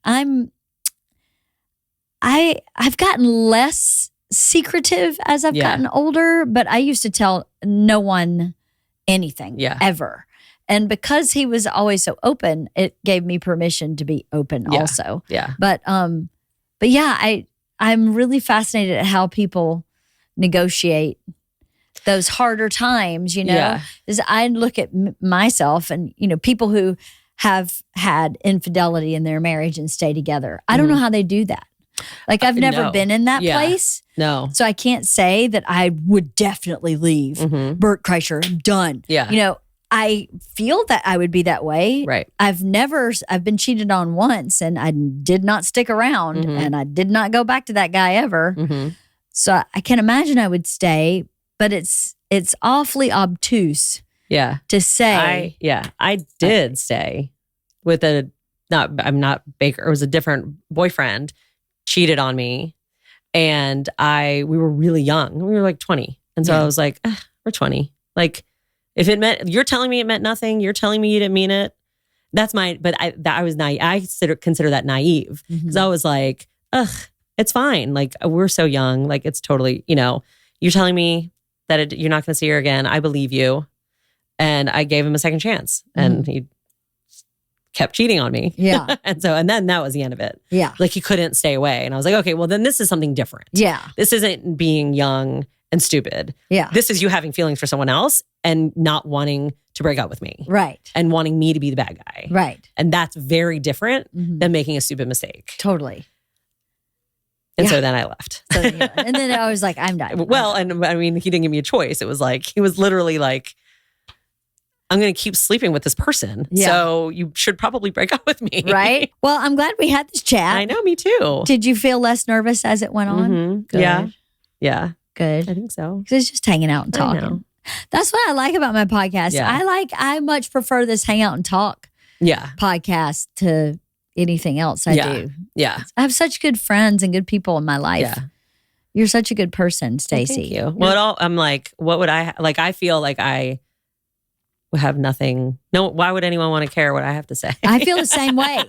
gotten less secretive as I've gotten older, but I used to tell no one anything ever. And because he was always so open, it gave me permission to be open also. Yeah. But yeah, I'm really fascinated at how people negotiate those harder times, As I look at myself and, people who have had infidelity in their marriage and stay together. I don't know how they do that. Like I've never been in that place. No. So I can't say that I would definitely leave. Bert Kreischer, I'm done. Yeah. I feel that I would be that way. Right. I've been cheated on once and I did not stick around and I did not go back to that guy ever. So I can imagine I would stay, but it's awfully obtuse. Yeah. To say. I did stay with I'm not Baker. It was a different boyfriend, cheated on me. And we were really young. We were like 20. And so I was like, we're 20. Like, if it meant, you're telling me it meant nothing, you're telling me you didn't mean it. I was naive. I consider that naive. Because I was like, it's fine. Like, we're so young. Like, it's totally, you're telling me that you're not going to see her again. I believe you. And I gave him a second chance. And he kept cheating on me. Yeah. and then that was the end of it. Yeah. Like, he couldn't stay away. And I was like, okay, well, then this is something different. Yeah. This isn't being young and stupid. Yeah. This is you having feelings for someone else and not wanting to break up with me. Right. And wanting me to be the bad guy. Right. And that's very different than making a stupid mistake. Totally. And so then I left. And then I was like, I'm done. Well, and I mean, he didn't give me a choice. It was like, he was literally like, I'm going to keep sleeping with this person. Yeah. So you should probably break up with me. Right. Well, I'm glad we had this chat. I know, me too. Did you feel less nervous as it went on? Good. Yeah. Yeah. Good. I think so. Because it's just hanging out and talking. That's what I like about my podcast. Yeah. I much prefer this hang out and talk podcast to anything else I do. Yeah. I have such good friends and good people in my life. Yeah. You're such a good person, Stacey. Thank you. Well, I'm like, what would I feel like have nothing. No, why would anyone want to care what I have to say? I feel the same way.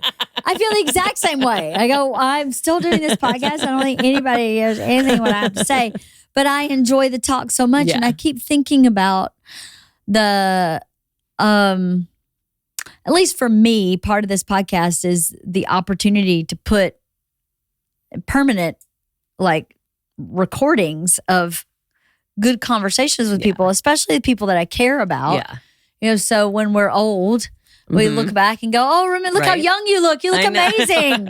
I feel the exact same way. I go, I'm still doing this podcast. I don't think anybody hears anything what I have to say, but I enjoy the talk so much. And I keep thinking about the, at least for me, part of this podcast is the opportunity to put permanent, like, recordings of good conversations with people, especially the people that I care about. Yeah. You know, so when we're old, we look back and go, oh, remember, look how young you look. You look amazing.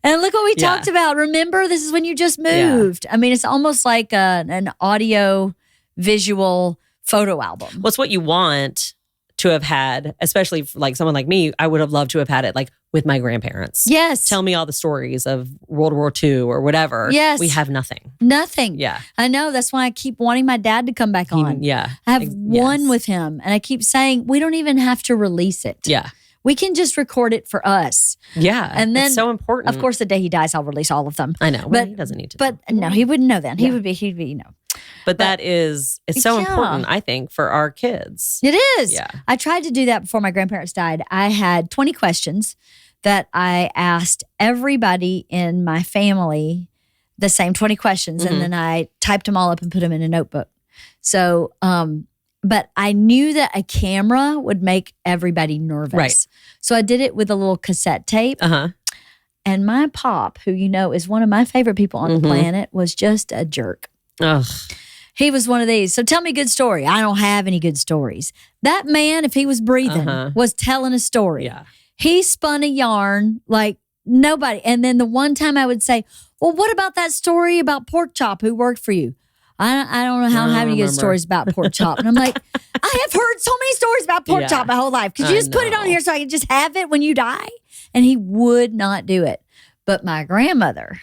And look what we talked about. Remember, this is when you just moved. I mean, it's almost like an audio visual photo album. What's what you want to have had, especially for like someone like me, I would have loved to have had it like with my grandparents. Yes. Tell me all the stories of World War II or whatever. Yes. We have nothing. Nothing. Yeah. I know. That's why I keep wanting my dad to come back on. Yeah. I have one with him, and I keep saying, we don't even have to release it. Yeah. We can just record it for us. Yeah. And then, it's so important. Of course, the day he dies, I'll release all of them. I know. But he doesn't need to. But no, he wouldn't know then. He'd be, you know. But that is, it's so important, I think, for our kids. It is. Yeah. I tried to do that before my grandparents died. I had 20 questions that I asked everybody in my family, the same 20 questions. And then I typed them all up and put them in a notebook. So, but I knew that a camera would make everybody nervous. Right. So I did it with a little cassette tape. And my pop, who you know is one of my favorite people on the planet, was just a jerk. Ugh. He was one of these. So tell me a good story. I don't have any good stories. That man, if he was breathing, was telling a story. Yeah. He spun a yarn like nobody. And then the one time I would say, well, what about that story about Pork Chop who worked for you? I don't know how I have any good stories about Pork Chop. And I'm like, I have heard so many stories about Pork Chop my whole life. Could you just put it on here so I can just have it when you die? And he would not do it. But my grandmother,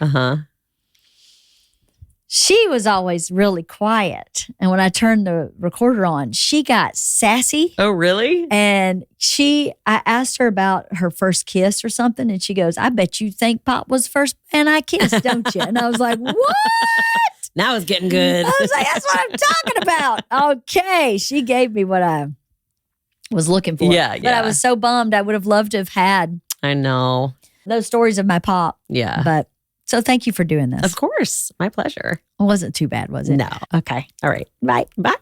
she was always really quiet. And when I turned the recorder on, she got sassy. Oh, really? And I asked her about her first kiss or something. And she goes, I bet you think Pop was the first man I kissed, don't you? And I was like, what? Now it's getting good. I was like, that's what I'm talking about. Okay. She gave me what I was looking for. Yeah. But I was so bummed. I would have loved to have had I know. those stories of my Pop. Yeah. But so thank you for doing this. Of course. My pleasure. It wasn't too bad, was it? No. Okay. All right. Bye. Bye.